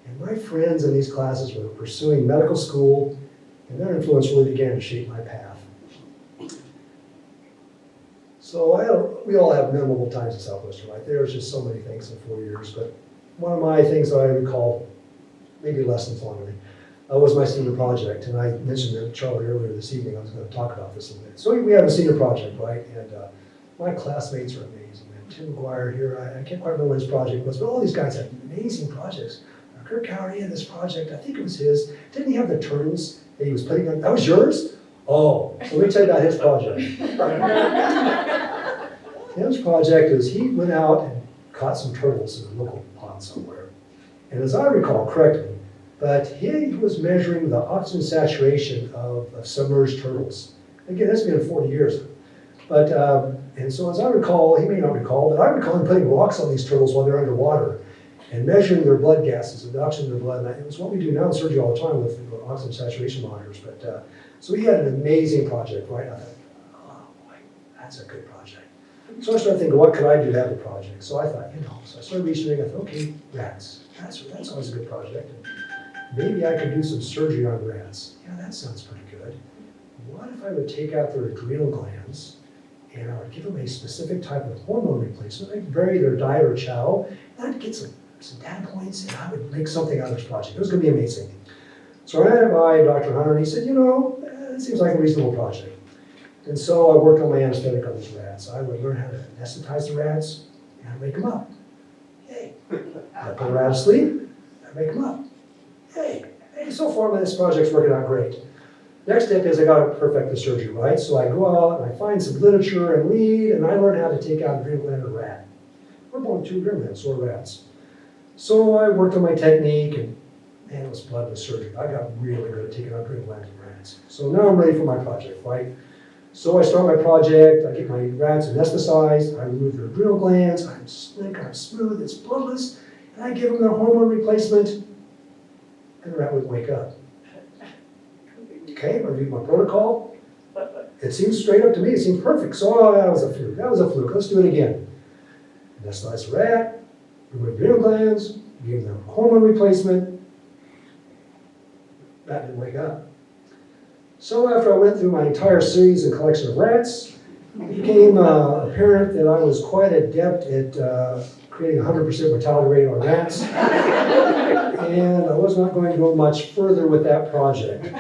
And my friends in these classes were pursuing medical school, and their influence really began to shape my path. So we all have memorable times at Southwestern, right? There's just so many things in 4 years, but one of my things that I recall, maybe lessons fondly, was my senior project. And I mentioned to Charlie earlier this evening, I was going to talk about this a little bit. So we have a senior project, right? And my classmates are amazing. And Tim McGuire here, I can't quite remember what his project was, but all these guys have amazing projects. Kirk Cowrie had this project, I think it was his. Didn't he have the turtles that he was putting on? That was yours? Oh, so let me tell you about his project. His project is he went out and caught some turtles in a local pond somewhere. And as I recall, correct me, but he was measuring the oxygen saturation of submerged turtles. Again, that's been 40 years. But, and so as I recall, he may not recall, but I recall him putting rocks on these turtles while they're underwater and measuring their blood gases, the oxygen in their blood. And it was what we do now in surgery all the time with oxygen saturation monitors. But so he had an amazing project, right? I thought, oh boy, that's a good project. So I started thinking, what could I do to have a project? So I thought, so I started researching. I thought, okay, rats. That's always a good project. And maybe I could do some surgery on rats. Yeah, that sounds pretty good. What if I would take out their adrenal glands and I would give them a specific type of hormone replacement? I'd vary their diet or chow, and I'd get some data points, and I would make something out of this project. It was going to be amazing. So I ran it by Dr. Hunter, and he said, it seems like a reasonable project. And so I worked on my anesthetic on these rats. I would learn how to anesthetize the rats, and I'd wake them up. Hey, I'd put a rat to sleep, I'd wake them up. Hey, so far this project's working out great. Next step is I got to perfect the surgery, right? So I go out and I find some literature and read, and I learn how to take out an adrenal gland of a rat. We're born two adrenal glands, so are rats. So I worked on my technique, and man, it was bloodless surgery. I got really good at taking out adrenal glands of rats. So now I'm ready for my project, right? So I start my project, I get my rats anesthetized, I remove their adrenal glands, I'm slick, I'm smooth, it's bloodless, and I give them their hormone replacement, and the rat would wake up. Okay, I read my protocol. It seems straight up to me, it seemed perfect. So that was a fluke, let's do it again. Anesthetize the rat, remove adrenal glands, give them hormone replacement, rat didn't wake up. So after I went through my entire series and collection of rats, it became apparent that I was quite adept at creating a 100% mortality rate on rats. And I was not going to go much further with that project.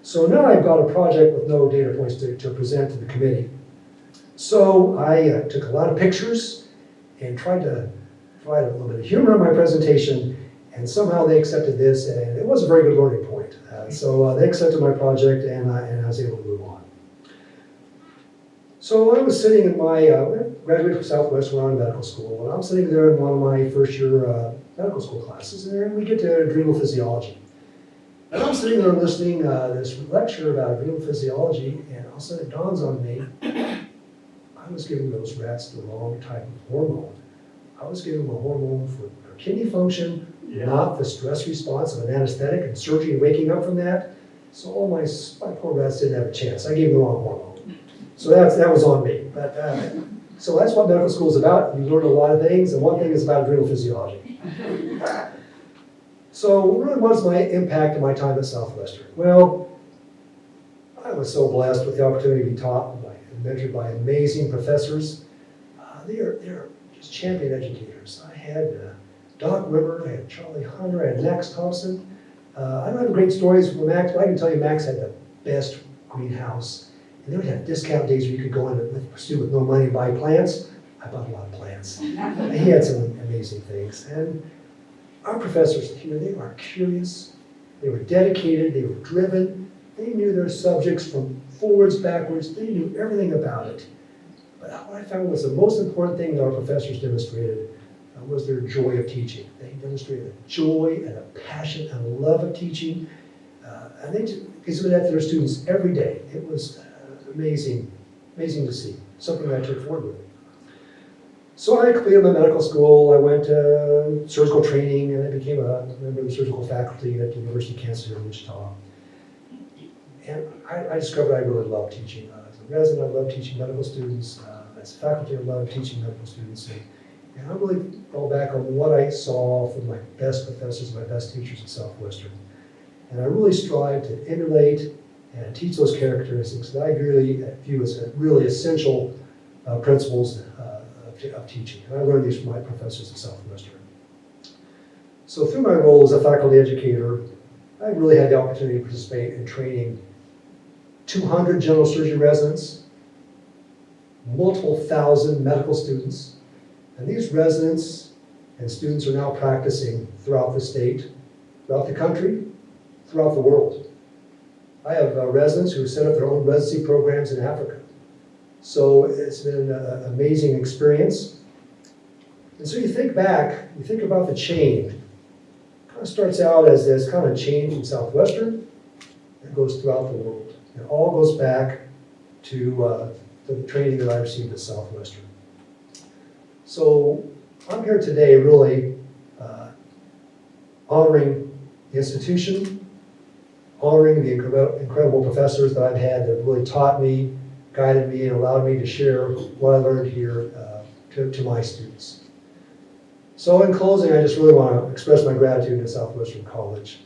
So now I've got a project with no data points to present to the committee. So I took a lot of pictures and tried to provide a little bit of humor in my presentation. And somehow they accepted this, and it was a very good learning point. So they accepted my project, and I was able to move on. So I was sitting in my, graduated from Southwestern Medical School, and I'm sitting there in one of my first year medical school classes, and we get to adrenal physiology. And I'm sitting there listening this lecture about adrenal physiology, and all of a sudden it dawns on me, I was giving those rats the wrong type of hormone. I was giving them a hormone for kidney function, not the stress response of an anesthetic and surgery and waking up from that. So all my poor rats didn't have a chance. I gave them the wrong hormone. So that was on me. But so that's what medical school is about. You learn a lot of things, and one thing is about adrenal physiology. So really, what is my impact of my time at Southwestern? Well, I was so blessed with the opportunity to be taught and mentored by amazing professors. They're just champion educators. I had Doc Wimmer, I had Charlie Hunter, I had Max Thompson. I don't have great stories from Max, but I can tell you Max had the best greenhouse. And they would have discount days where you could go in with pursue with no money and buy plants. I bought a lot of plants. He had some amazing things. And our professors here, they were curious, they were dedicated, they were driven, they knew their subjects from forwards, backwards, they knew everything about it. But what I found was the most important thing that our professors demonstrated was their joy of teaching. They demonstrated a joy and a passion and a love of teaching. And they exhibited that to their students every day. It was amazing to see, something that I took forward with me. So I completed my medical school, I went to surgical training, and I became a member of the surgical faculty at the University of Kansas here in Wichita. And I discovered I really love teaching. As a resident, I love teaching medical students. As a faculty, I love teaching medical students. And I really fall back on what I saw from my best professors, my best teachers at Southwestern. And I really strive to emulate and teach those characteristics that I really view as really essential principles of teaching. And I learned these from my professors at Southwestern. So through my role as a faculty educator, I really had the opportunity to participate in training 200 general surgery residents, multiple thousand medical students, and these residents and students are now practicing throughout the state, throughout the country, throughout the world. I have residents who set up their own residency programs in Africa. So it's been an amazing experience. And so you think back, you think about the change. It kind of starts out as this kind of change in Southwestern, and goes throughout the world. It all goes back to the training that I received at Southwestern. So I'm here today really honoring the institution, honoring the incredible professors that I've had that really taught me, guided me, and allowed me to share what I learned here to my students. So in closing, I just really want to express my gratitude to Southwestern College,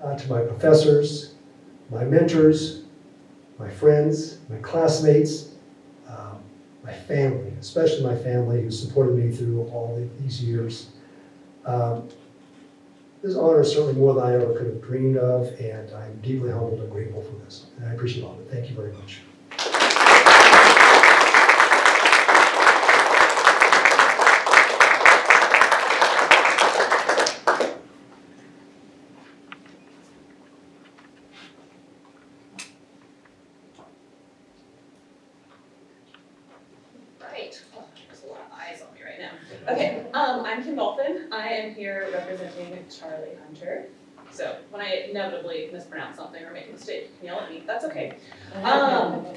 to my professors, my mentors, my friends, my classmates, my family, especially my family who supported me through all these years. This honor is certainly more than I ever could have dreamed of, and I'm deeply humbled and grateful for this. And I appreciate all of it. Thank you very much. There's a lot of eyes on me right now. Okay, I'm Kim Dolphin. I am here representing Charlie Hunter. So when I inevitably mispronounce something or make a mistake, you can yell at me. That's okay.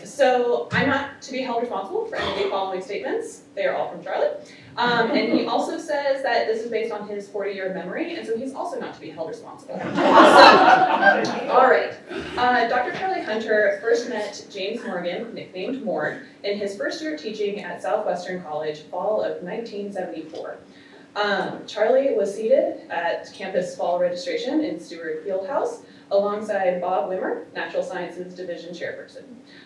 So I'm not to be held responsible for any of the following statements. They are all from Charlie. And he also says that this is based on his 40-year memory, and so he's also not to be held responsible. All right. Dr. Charlie Hunter first met James Morgan, nicknamed Morg, in his first year teaching at Southwestern College, fall of 1974. Charlie was seated at campus fall registration in Stewart Fieldhouse alongside Bob Wimmer, Natural Sciences Division Chairperson.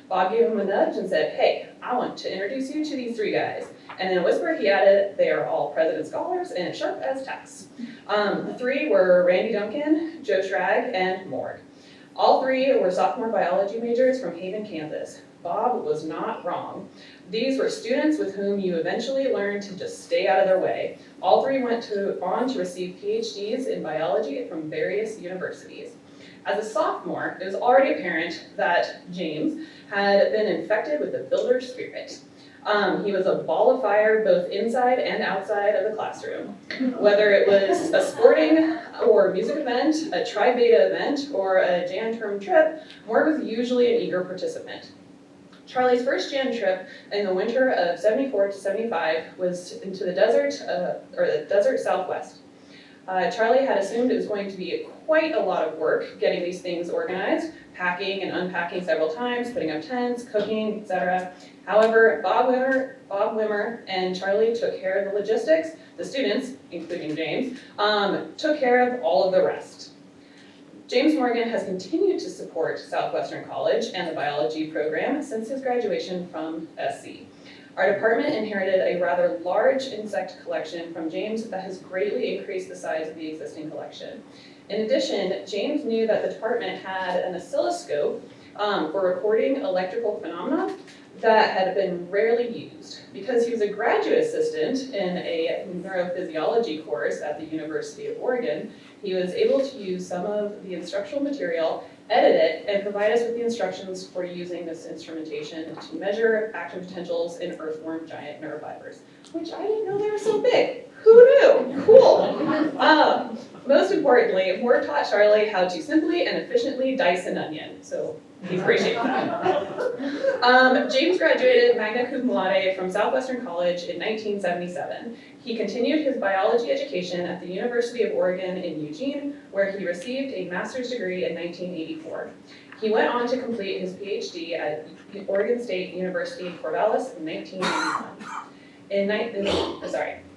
Bob gave him a nudge and said, "Hey, I want to introduce you to these three guys." And in a whisper, he added, "They are all President Scholars and sharp as tacks." The three were Randy Duncan, Joe Schrag, and Morg. All three were sophomore biology majors from Haven, Kansas. Bob was not wrong. These were students with whom you eventually learned to just stay out of their way. All three went on to receive PhDs in biology from various universities. As a sophomore, it was already apparent that James had been infected with the builder spirit. He was a ball of fire both inside and outside of the classroom. Whether it was a sporting or music event, a Tri-Beta event, or a Jan term trip, Mort was usually an eager participant. Charlie's first Jan trip in the winter of 74 to 75 was into the desert, or the desert Southwest. Charlie had assumed it was going to be quite a lot of work getting these things organized, packing and unpacking several times, putting up tents, cooking, etc. However, Bob Wimmer and Charlie took care of the logistics. The students, including James, took care of all of the rest. James Morgan has continued to support Southwestern College and the biology program since his graduation from SC. Our department inherited a rather large insect collection from James that has greatly increased the size of the existing collection. In addition, James knew that the department had an oscilloscope for recording electrical phenomena that had been rarely used. Because he was a graduate assistant in a neurophysiology course at the University of Oregon, he was able to use some of the instructional material, edit it, and provide us with the instructions for using this instrumentation to measure action potentials in earthworm giant neurofibers, which I didn't know they were so big. Who knew? Cool. Most importantly, Mort taught Charlie how to simply and efficiently dice an onion, so he appreciates that. James graduated magna cum laude from Southwestern College in 1977. He continued his biology education at the University of Oregon in Eugene, where he received a master's degree in 1984. He went on to complete his PhD at Oregon State University in Corvallis in 1991.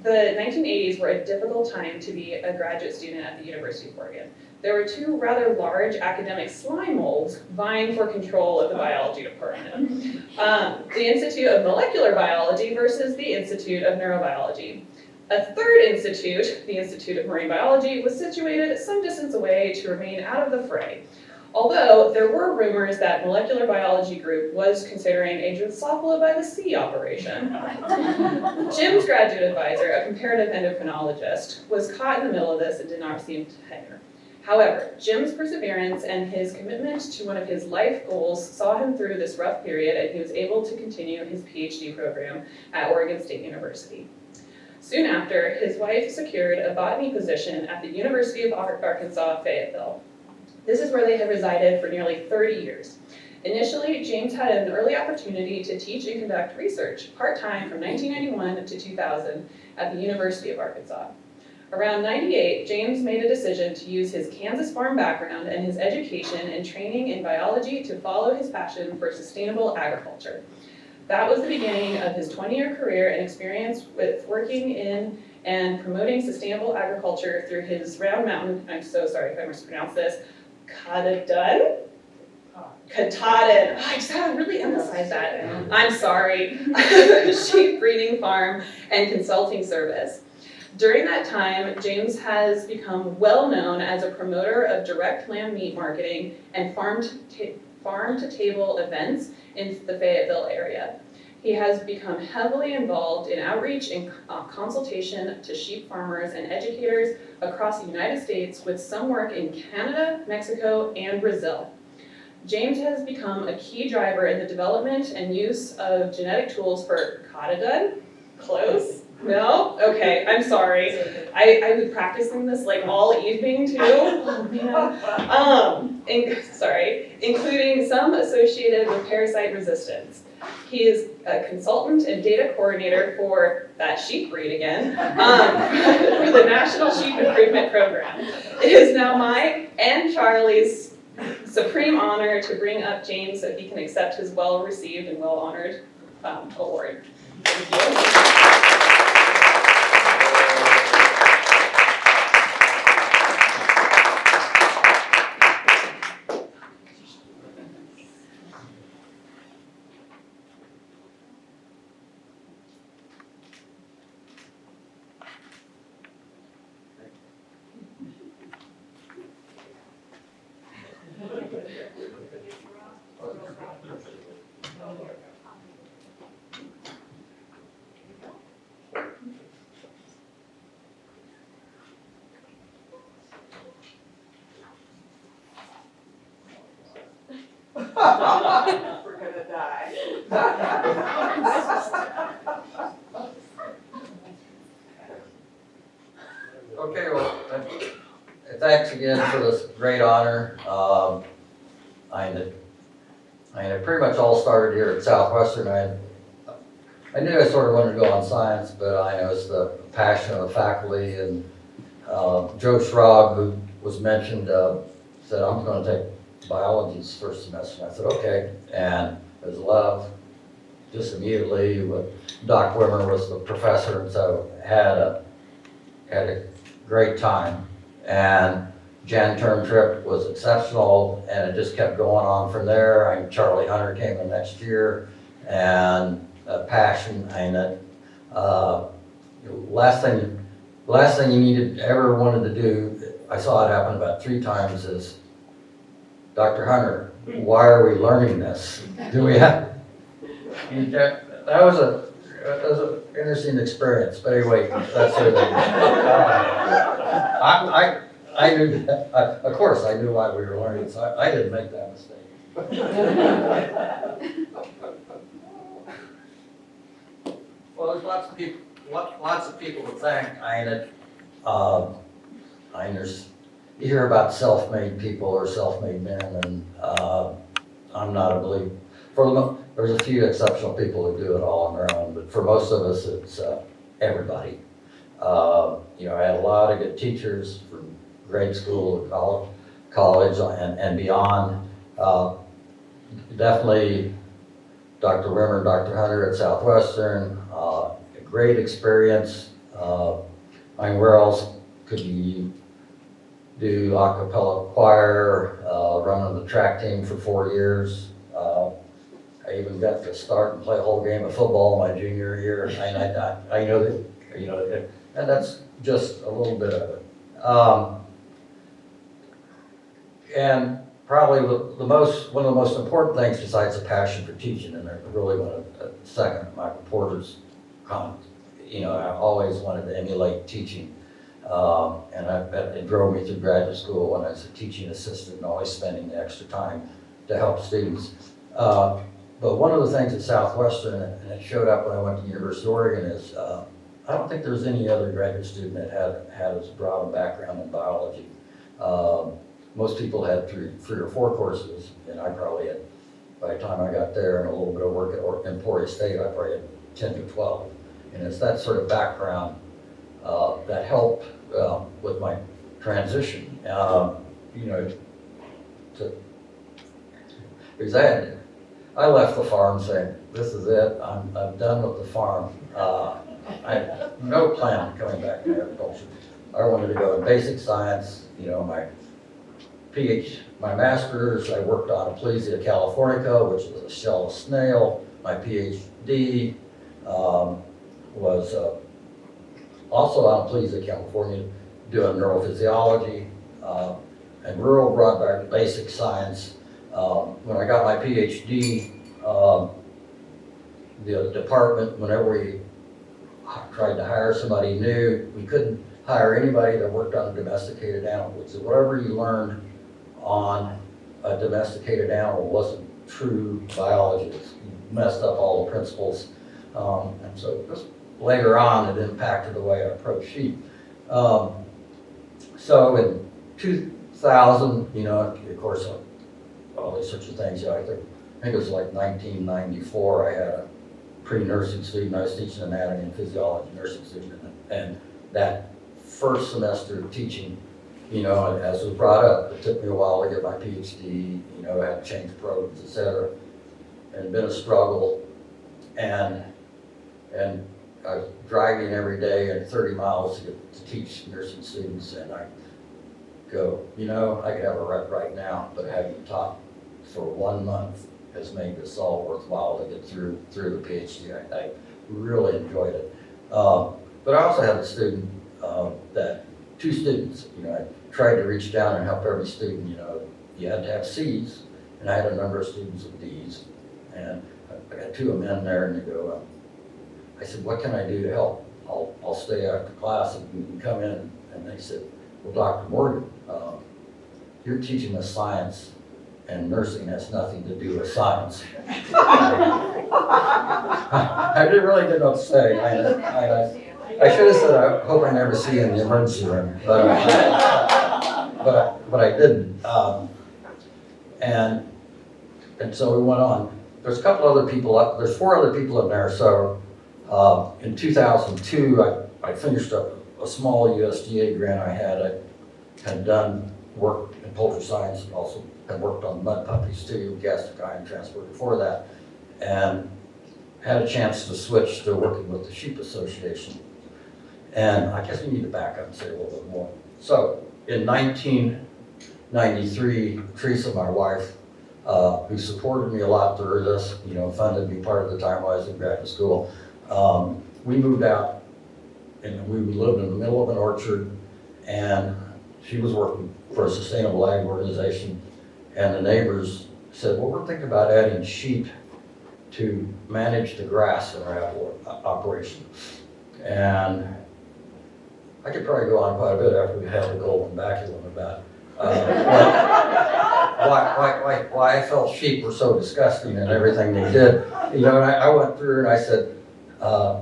The 1980s were a difficult time to be a graduate student at the University of Oregon. There were two rather large academic slime molds vying for control of the biology department. The Institute of Molecular Biology versus the Institute of Neurobiology. A third institute, the Institute of Marine Biology, was situated some distance away to remain out of the fray. Although there were rumors that Molecular Biology Group was considering a Drosophila by the Sea operation. Jim's graduate advisor, a comparative endocrinologist, was caught in the middle of this and did not receive tenure. However, Jim's perseverance and his commitment to one of his life goals saw him through this rough period, and he was able to continue his PhD program at Oregon State University. Soon after, his wife secured a botany position at the University of Arkansas, Fayetteville. This is where they had resided for nearly 30 years. Initially, James had an early opportunity to teach and conduct research part-time from 1991 to 2000 at the University of Arkansas. Around 98, James made a decision to use his Kansas farm background and his education and training in biology to follow his passion for sustainable agriculture. That was the beginning of his 20-year career and experience with working in and promoting sustainable agriculture through his Round Mountain, I'm so sorry if I mispronounced this, Katahdin? Katahdin. I just had to really emphasize that. I'm sorry. Sheep breeding farm and consulting service. During that time, James has become well known as a promoter of direct lamb meat marketing and farm-to-table events in the Fayetteville area. He has become heavily involved in outreach and consultation to sheep farmers and educators across the United States, with some work in Canada, Mexico, and Brazil. James has become a key driver in the development and use of genetic tools for Katahdin. Close? No? Okay, I'm sorry. I've been practicing this like all evening too. Oh man. Including some associated with parasite resistance. He is a consultant and data coordinator for that sheep breed again, for the National Sheep Improvement Program. It is now my and Charlie's supreme honor to bring up James so he can accept his well-received and well-honored award. Thank you. Okay, well, thanks again for this great honor. It pretty much all started here at Southwestern. I knew I sort of wanted to go on science, but I noticed the passion of the faculty, and Joe Schraub, who was mentioned, said, I'm going to take biology's first semester. And I said, okay, and it was love just immediately. Doc Wimmer was the professor, and so had a great time. And Jan term trip was exceptional, and it just kept going on from there. Charlie Hunter came the next year, and passion. Last thing you ever wanted to do, I saw it happen about 3 times, is Dr. Hunter, why are we learning this? Do we have? That was an interesting experience. But anyway, that's it. I knew that, of course, I knew why we were learning, so I didn't make that mistake. Well, there's lots of people to thank. You hear about self-made people or self-made men, and I'm not a believer. There's a few exceptional people who do it all on their own, but for most of us, it's everybody. I had a lot of good teachers from grade school to college and beyond. Definitely Dr. Wimmer and Dr. Hunter at Southwestern, a great experience. Where else could you do a cappella choir, running the track team for 4 years. I even got to start and play a whole game of football my junior year. I know that, and that's just a little bit of it. And probably one of the most important things, besides the passion for teaching, and I really want to second Michael Porter's comments. I always wanted to emulate teaching, and it drove me through graduate school when I was a teaching assistant and always spending the extra time to help students. But one of the things at Southwestern, and it showed up when I went to University of Oregon, is I don't think there's any other graduate student that had as broad a background in biology. Most people had 3 or 4 courses, and I probably had, by the time I got there and a little bit of work at Emporia State, I probably had 10 to 12. And it's that sort of background that helped with my transition. Because I left the farm saying, this is it, I'm done with the farm. I had no plan on coming back to agriculture. I wanted to go in basic science, my master's, I worked on Aplysia californica, which is a shell of snail. My PhD was also on Aplysia california, doing neurophysiology and rural broadband basic science. When I got my PhD, the department, whenever we tried to hire somebody new, we couldn't hire anybody that worked on a domesticated animal. Which is whatever you learned on a domesticated animal wasn't true biology. You messed up all the principles. And so just later on, it impacted the way I approach sheep. So in 2000, of course, all these sorts of things. I think it was like 1994, I had a pre-nursing student. I was teaching anatomy and physiology, nursing student. And that first semester of teaching, as was brought up, it took me a while to get my PhD, I had to change programs, et cetera. And it had been a struggle. And I was driving every day and 30 miles to teach nursing students. And I go, I could have a rep right now, but having taught for 1 month has made this all worthwhile to get through the PhD. I really enjoyed it. But I also had a student, 2 students, I tried to reach down and help every student, you had to have C's, and I had a number of students with D's, and I got 2 of them in there, and they go, I said, what can I do to help? I'll stay after class and you can come in. And they said, well, Dr. Morgan, you're teaching us science, and nursing has nothing to do with science. I really didn't know what to say. I should have said, I hope I never see you in the emergency room, but I didn't. And so we went on. There's a couple other people up, there's 4 other people in there. So in 2002, I finished up a small USDA grant I had. I had done work in poultry science, and also had worked on mud puppies too, gastric iron transport before that, and had a chance to switch to working with the Sheep Association. And I guess we need to back up and say a little bit more. So in 1993, Teresa, my wife, who supported me a lot through this, funded me part of the time I was in graduate school, we moved out and we lived in the middle of an orchard, and she was working for a sustainable ag organization, and the neighbors said, well, we're thinking about adding sheep to manage the grass in our operation. And I could probably go on quite a bit after we had the golden baculum about why I felt sheep were so disgusting and everything they did. And I went through and I said,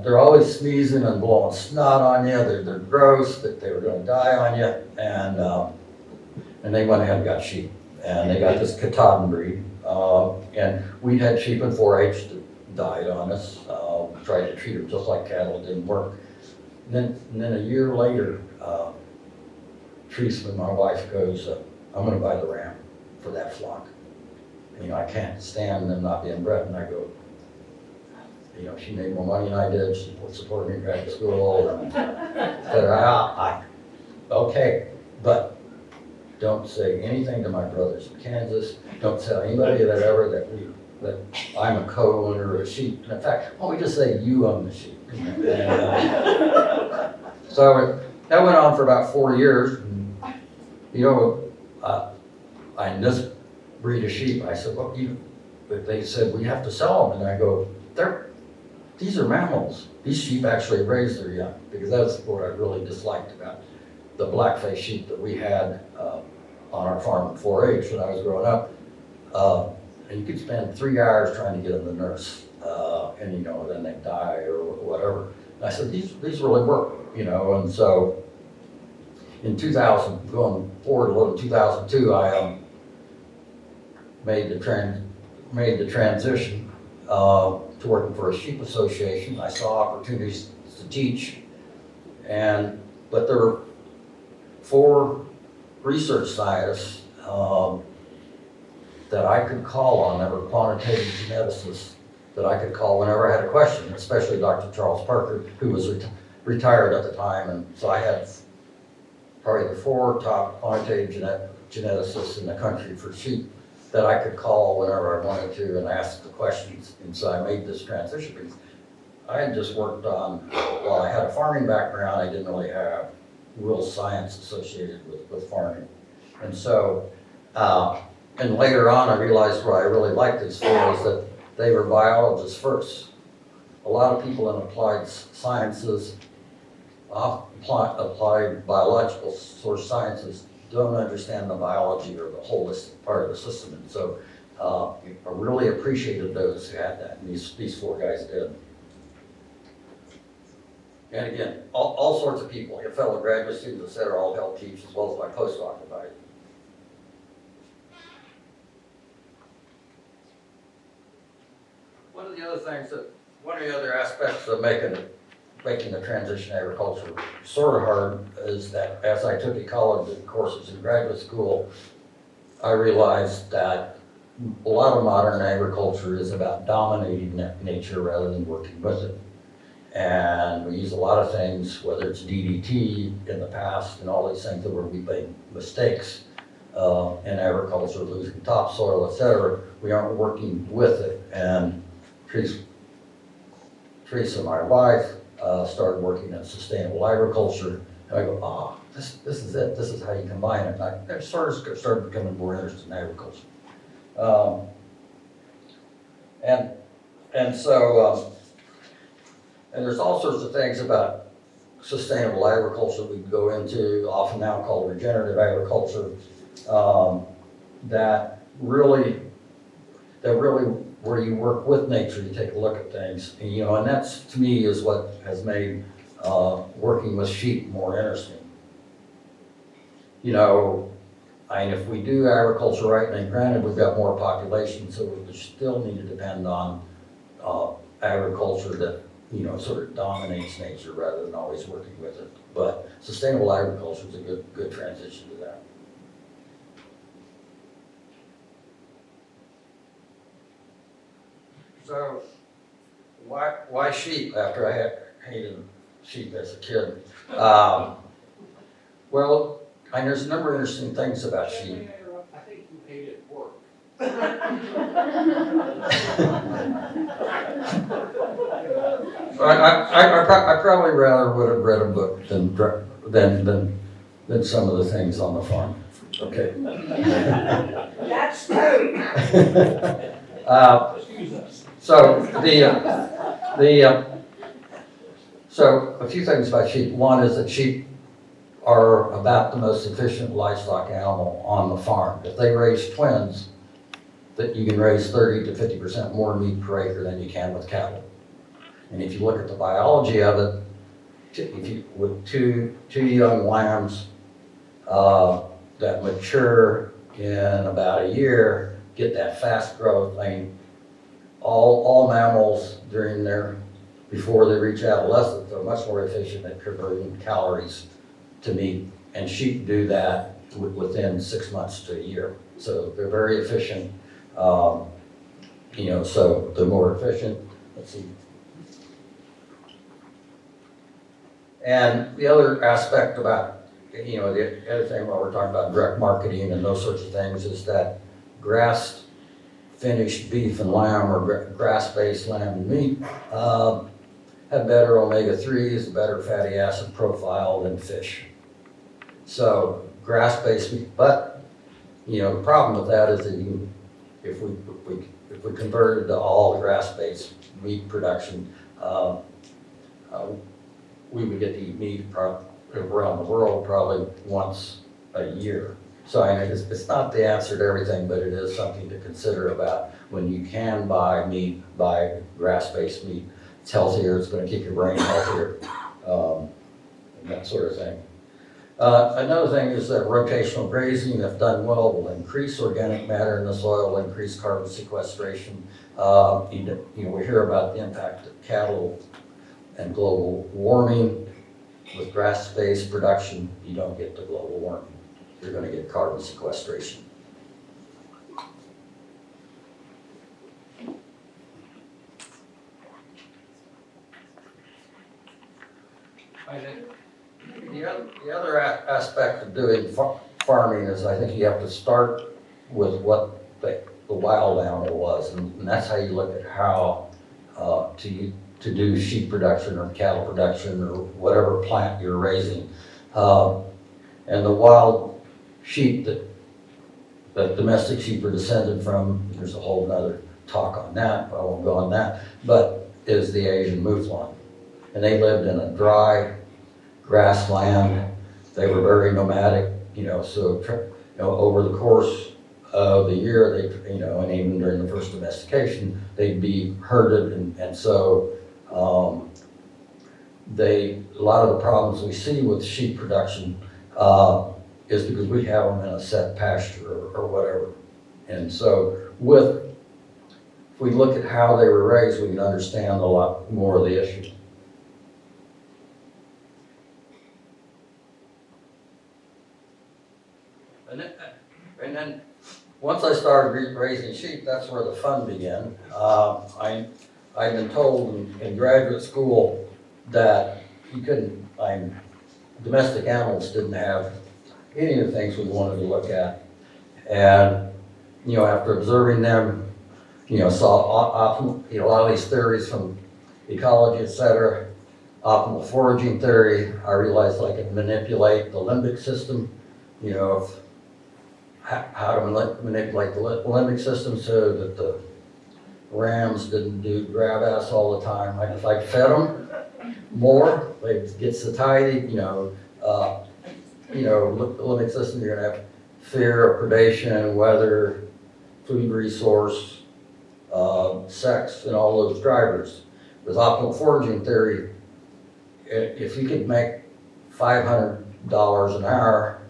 they're always sneezing and blowing snot on you, they're gross, that they were gonna die on you, and they went ahead and got sheep. And they got this Katahdin breed, and we'd had sheep in 4-H that died on us, tried to treat them just like cattle, it didn't work. And then a year later, Teresa, my wife, goes, I'm gonna buy the ram for that flock. I can't stand them not being bred. And I go, she made more money than I did, she supported me in graduate school, okay, but don't say anything to my brothers in Kansas, don't tell anybody that I'm a co-owner of sheep. And in fact, why don't we just say you own the sheep? So that went on for about 4 years. And, in this breed of sheep, I said, well, they said, we have to sell them. And I go, these are mammals. These sheep actually raise their young, because that's what I really disliked about the black-faced sheep that we had on our farm in 4-H when I was growing up. And you could spend 3 hours trying to get them to nurse, and then they die or whatever. And I said, these really work, and so in 2000, going forward a little, in 2002, I made the transition to working for a sheep association. I saw opportunities to teach, but there were 4 research scientists that I could call on, that were quantitative geneticists, that I could call whenever I had a question, especially Dr. Charles Parker, who was retired at the time. And so I had probably the 4 top quantitative geneticists in the country for sheep that I could call whenever I wanted to and ask the questions. And so I made this transition because I had just worked on, while I had a farming background, I didn't really have real science associated with farming. And so, and later on I realized what I really liked these 4 is that they were biologists first. A lot of people in applied sciences, applied biological source sciences, don't understand the biology or the holistic part of the system. And so I really appreciated those who had that, and these 4 guys did. And again, all sorts of people, your fellow graduate students, et cetera, all helped teach, as well as my postdoc advisor. One of the other aspects of making the transition to agriculture sort of hard is that as I took ecology courses in graduate school, I realized that a lot of modern agriculture is about dominating nature rather than working with it. And we use a lot of things, whether it's DDT in the past and all these things that where we made mistakes in agriculture, losing topsoil, et cetera. We aren't working with it. And Teresa, my wife, started working in sustainable agriculture. And I go, this is it. This is how you combine it. And I started becoming more interested in agriculture. And there's all sorts of things about sustainable agriculture we can go into, often now called regenerative agriculture, that really where you work with nature, you take a look at things, and that's to me is what has made working with sheep more interesting. You know, and if we do agriculture right, and granted we've got more population, so we still need to depend on agriculture that, you know, sort of dominates nature rather than always working with it. But sustainable agriculture is a good transition to that. So, why sheep after I hated sheep as a kid? Well, there's a number of interesting things about sheep. I think you hated work. I probably rather would have read a book than some of the things on the farm. Okay. That's true. So so a few things about sheep. One is that sheep are about the most efficient livestock animal on the farm. If they raise twins, that you can raise 30 to 50% more meat per acre than you can with cattle. And if you look at the biology of it, with two young lambs that mature in about a year, get that fast growth. I mean, all mammals before they reach adolescence are much more efficient at converting calories to meat, and sheep do that within 6 months to a year. So they're very efficient. You know, so they're more efficient. Let's see. And the other aspect about, you know, the other thing while we're talking about direct marketing and those sorts of things is that grass-finished beef and lamb or grass-based lamb and meat have better omega-3s, better fatty acid profile than fish. So grass-based meat, but you know the problem with that is that if we converted to all grass-based meat production, we would get to eat meat around the world probably once a year. So I mean, it's not the answer to everything, but it is something to consider about when you can buy grass-based meat. It's healthier, it's going to keep your brain healthier, and that sort of thing. Another thing is that rotational grazing, if done well, will increase organic matter in the soil, increase carbon sequestration. We hear about the impact of cattle and global warming. With grass-based production, you don't get the global warming. You're going to get carbon sequestration. The other aspect of doing farming is I think you have to start with what the wild animal was, and that's how you look at how to do sheep production or cattle production or whatever plant you're raising. And the wild sheep that domestic sheep are descended from, there's a whole nother talk on that, I won't go on that, but is the Asian mouflon. And they lived in a dry grassland. They were very nomadic, so over the course of the year, and even during the first domestication, they'd be herded, and so a lot of the problems we see with sheep production is because we have them in a set pasture or whatever. And so if we look at how they were raised, we can understand a lot more of the issue. And then once I started raising sheep, that's where the fun began. I'd been told in graduate school that domestic animals didn't have any of the things we wanted to look at. And, after observing them, saw a lot of these theories from ecology, et cetera, optimal foraging theory, I realized I could manipulate the limbic system, how to manipulate the limbic system so that the rams didn't do grab ass all the time. If I fed them more, they'd get satiety, the limbic system, you're gonna have fear of predation, weather, food resource, sex, and all those drivers. With optimal foraging theory, if you could make $500 an hour,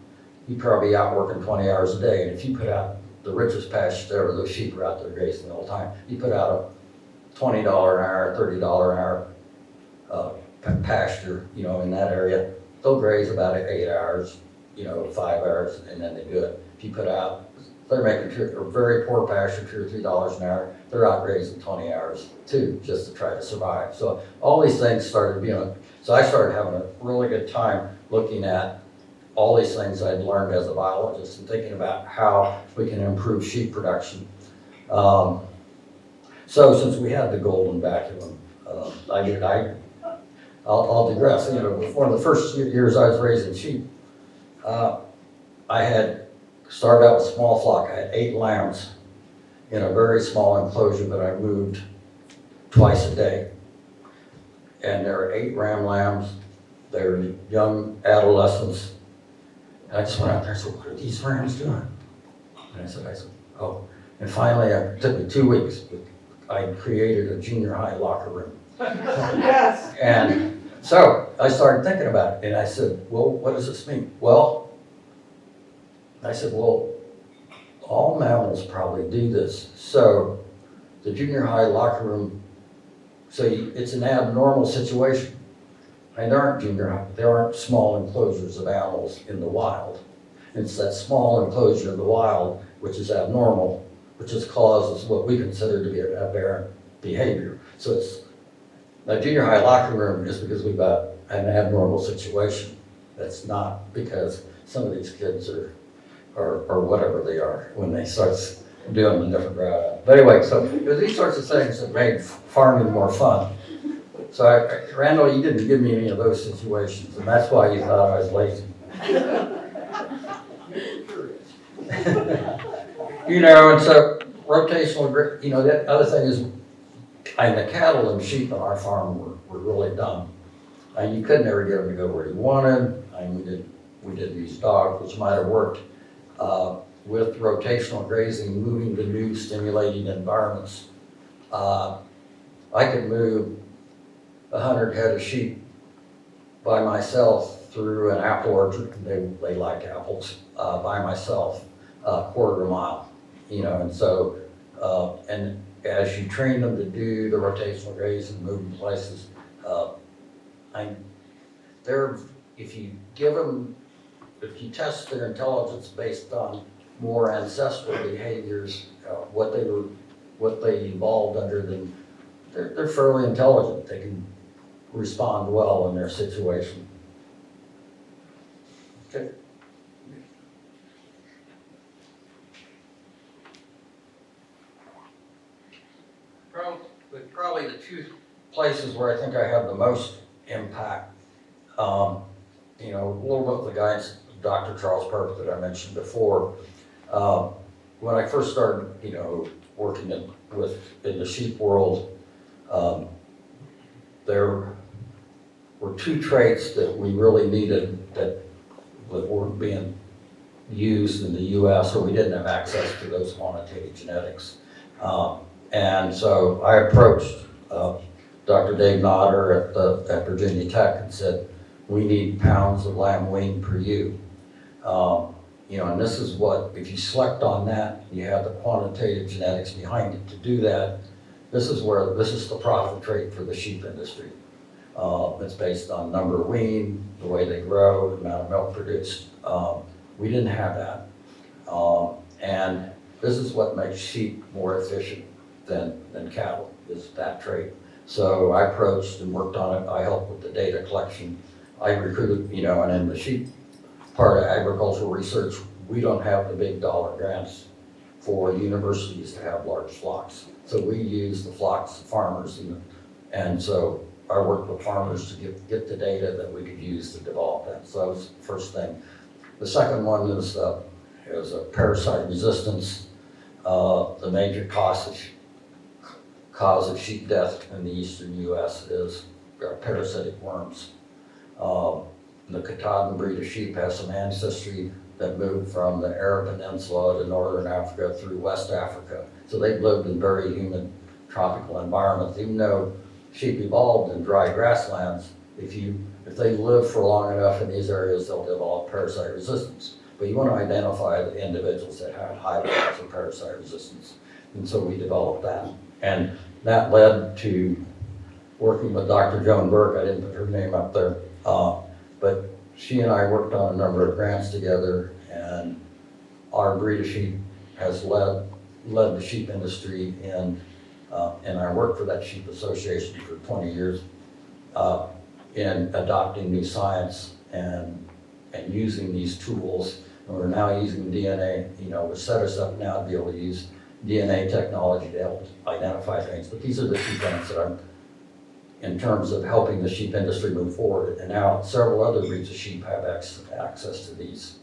you'd probably be out working 20 hours a day. And if you put out the richest pasture ever, those sheep are out there grazing all the time, you put out a $20 an hour, $30 an hour pasture, in that area, they'll graze about 8 hours, 5 hours, and then they do it. If you put out, they're making a very poor pasture, $2 or $3 an hour, they're out grazing 20 hours too, just to try to survive. So all these things started so I started having a really good time looking at all these things I'd learned as a biologist and thinking about how we can improve sheep production. So since we had the golden vacuum, I'll digress. One of the first years I was raising sheep, I had started out with a small flock. I had 8 lambs in a very small enclosure that I moved twice a day. And there were 8 ram lambs. They were young adolescents. And I just went out there and said, what are these rams doing? And I said, oh. And finally, it took me 2 weeks. I created a junior high locker room. Yes. And so I started thinking about it, and I said, well, what does this mean? Well, all mammals probably do this. So the junior high locker room, it's an abnormal situation. And there aren't small enclosures of animals in the wild. It's that small enclosure in the wild which is abnormal, which causes what we consider to be an aberrant behavior. So the junior high locker room is because we've got an abnormal situation. That's not because some of these kids are whatever they are when they start doing the different route. But anyway, so there's these sorts of things that made farming more fun. So Randall, you didn't give me any of those situations, and that's why you thought I was lazy. And so rotational, that other thing is, the cattle and sheep on our farm were really dumb. And you could never get them to go where you wanted. We did use dogs, which might have worked. With rotational grazing, moving to new stimulating environments, I could move 100 head of sheep by myself through an apple orchard. They like apples, by myself, a quarter mile, and so, and as you train them to do the rotational grazing, moving places, if you test their intelligence based on more ancestral behaviors, what they evolved under, then they're fairly intelligent. They can respond well in their situation. Okay. Probably the 2 places where I think I have the most impact, a little bit of the guidance of Dr. Charles Perk that I mentioned before. When I first started, working in the sheep world, there were 2 traits that we really needed that weren't being used in the U.S., or we didn't have access to those quantitative genetics. And so I approached Dr. Dave Nodder at Virginia Tech and said, we need pounds of lamb wean per ewe. And this is what, if you select on that, you have the quantitative genetics behind it to do that. This is the profit trait for the sheep industry. It's based on number of wean, the way they grow, the amount of milk produced. We didn't have that. And this is what makes sheep more efficient than cattle, is that trait. So I approached and worked on it. I helped with the data collection. I recruited, and in the sheep part of agricultural research, we don't have the big dollar grants for universities to have large flocks. So we use the flocks of farmers, and so I worked with farmers to get the data that we could use to develop that. So that was the first thing. The second one is a parasite resistance. The major cause of sheep death in the eastern U.S. is parasitic worms. The Katahdin breed of sheep has some ancestry that moved from the Arab Peninsula to northern Africa through West Africa. So they've lived in very humid tropical environments. Even though sheep evolved in dry grasslands, if they live for long enough in these areas, they'll develop parasite resistance. But you want to identify the individuals that have high levels of parasite resistance. And so we developed that. And that led to working with Dr. Joan Burke. I didn't put her name up there. But she and I worked on a number of grants together, and our breed of sheep has led the sheep industry in I worked for that sheep association for 20 years in adopting new science and using these tools. And we're now using DNA, which set us up now to be able to use DNA technology to help identify things. But these are the two things that I'm, in terms of helping the sheep industry move forward. And now several other breeds of sheep have access to these.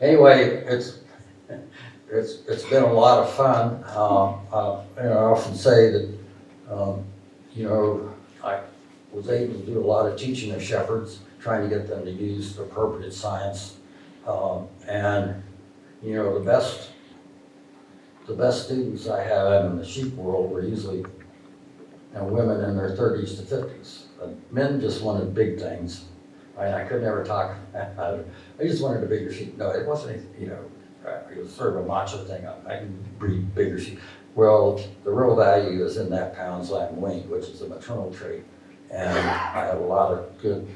Anyway, it's been a lot of fun. I often say that, I was able to do a lot of teaching of shepherds, trying to get them to use appropriate science. And the best students I had in the sheep world were usually women in their 30s to 50s. Men just wanted big things. I could never talk. I just wanted a bigger sheep. No, it wasn't, it was sort of a macho thing. I can breed bigger sheep. Well, the real value is in that pounds lamb wing, which is a maternal trait. And I had a lot of good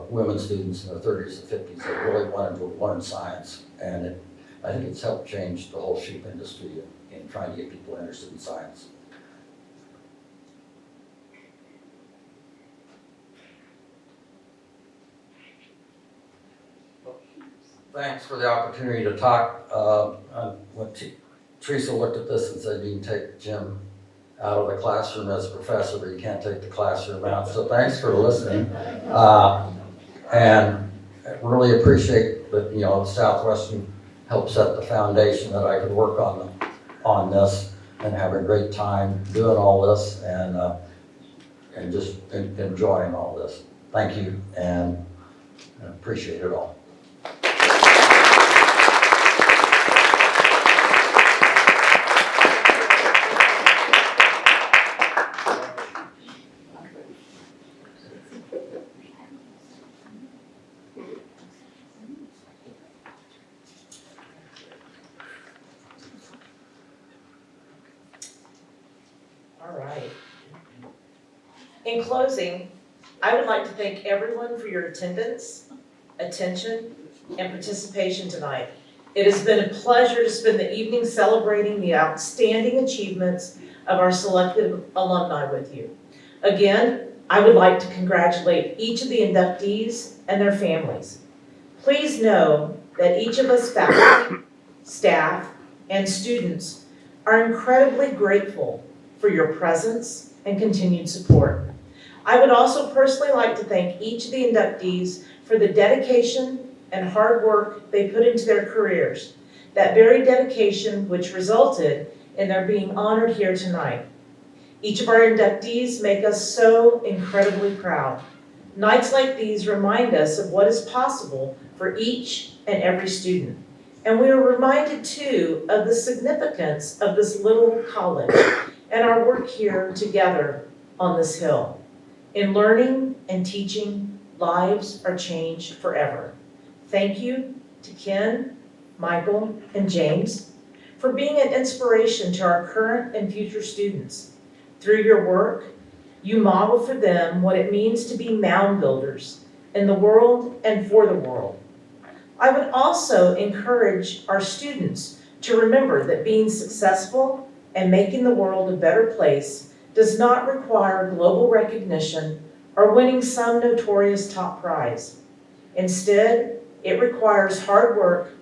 women students in their 30s to 50s that really wanted to learn science. And I think it's helped change the whole sheep industry in trying to get people interested in science. Thanks for the opportunity to talk. When Teresa looked at this and said, you can take Jim out of the classroom as a professor, but you can't take the classroom out. So thanks for listening. And I really appreciate that, Southwestern helped set the foundation that I could work on this and have a great time doing all this and just enjoying all this. Thank you, and I appreciate it all. In closing, I would like to thank everyone for your attendance, attention, and participation tonight. It has been a pleasure to spend the evening celebrating the outstanding achievements of our selected alumni with you. Again, I would like to congratulate each of the inductees and their families. Please know that each of us faculty, staff, and students are incredibly grateful for your presence and continued support. I would also personally like to thank each of the inductees for the dedication and hard work they put into their careers, that very dedication which resulted in their being honored here tonight. Each of our inductees make us so incredibly proud. Nights like these remind us of what is possible for each and every student. And we are reminded too of the significance of this little college and our work here together on this hill. In learning and teaching, lives are changed forever. Thank you to Ken, Michael, and James for being an inspiration to our current and future students. Through your work, you model for them what it means to be mound builders in the world and for the world. I would also encourage our students to remember that being successful and making the world a better place does not require global recognition or winning some notorious top prize. Instead, it requires hard work,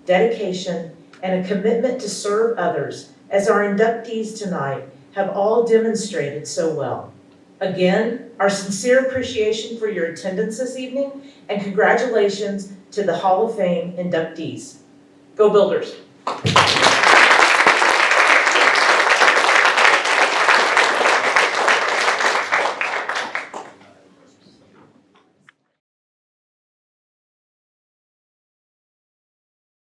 dedication, and a commitment to serve others, as our inductees tonight have all demonstrated so well. Again, our sincere appreciation for your attendance this evening, and congratulations to the Hall of Fame inductees. Go Builders!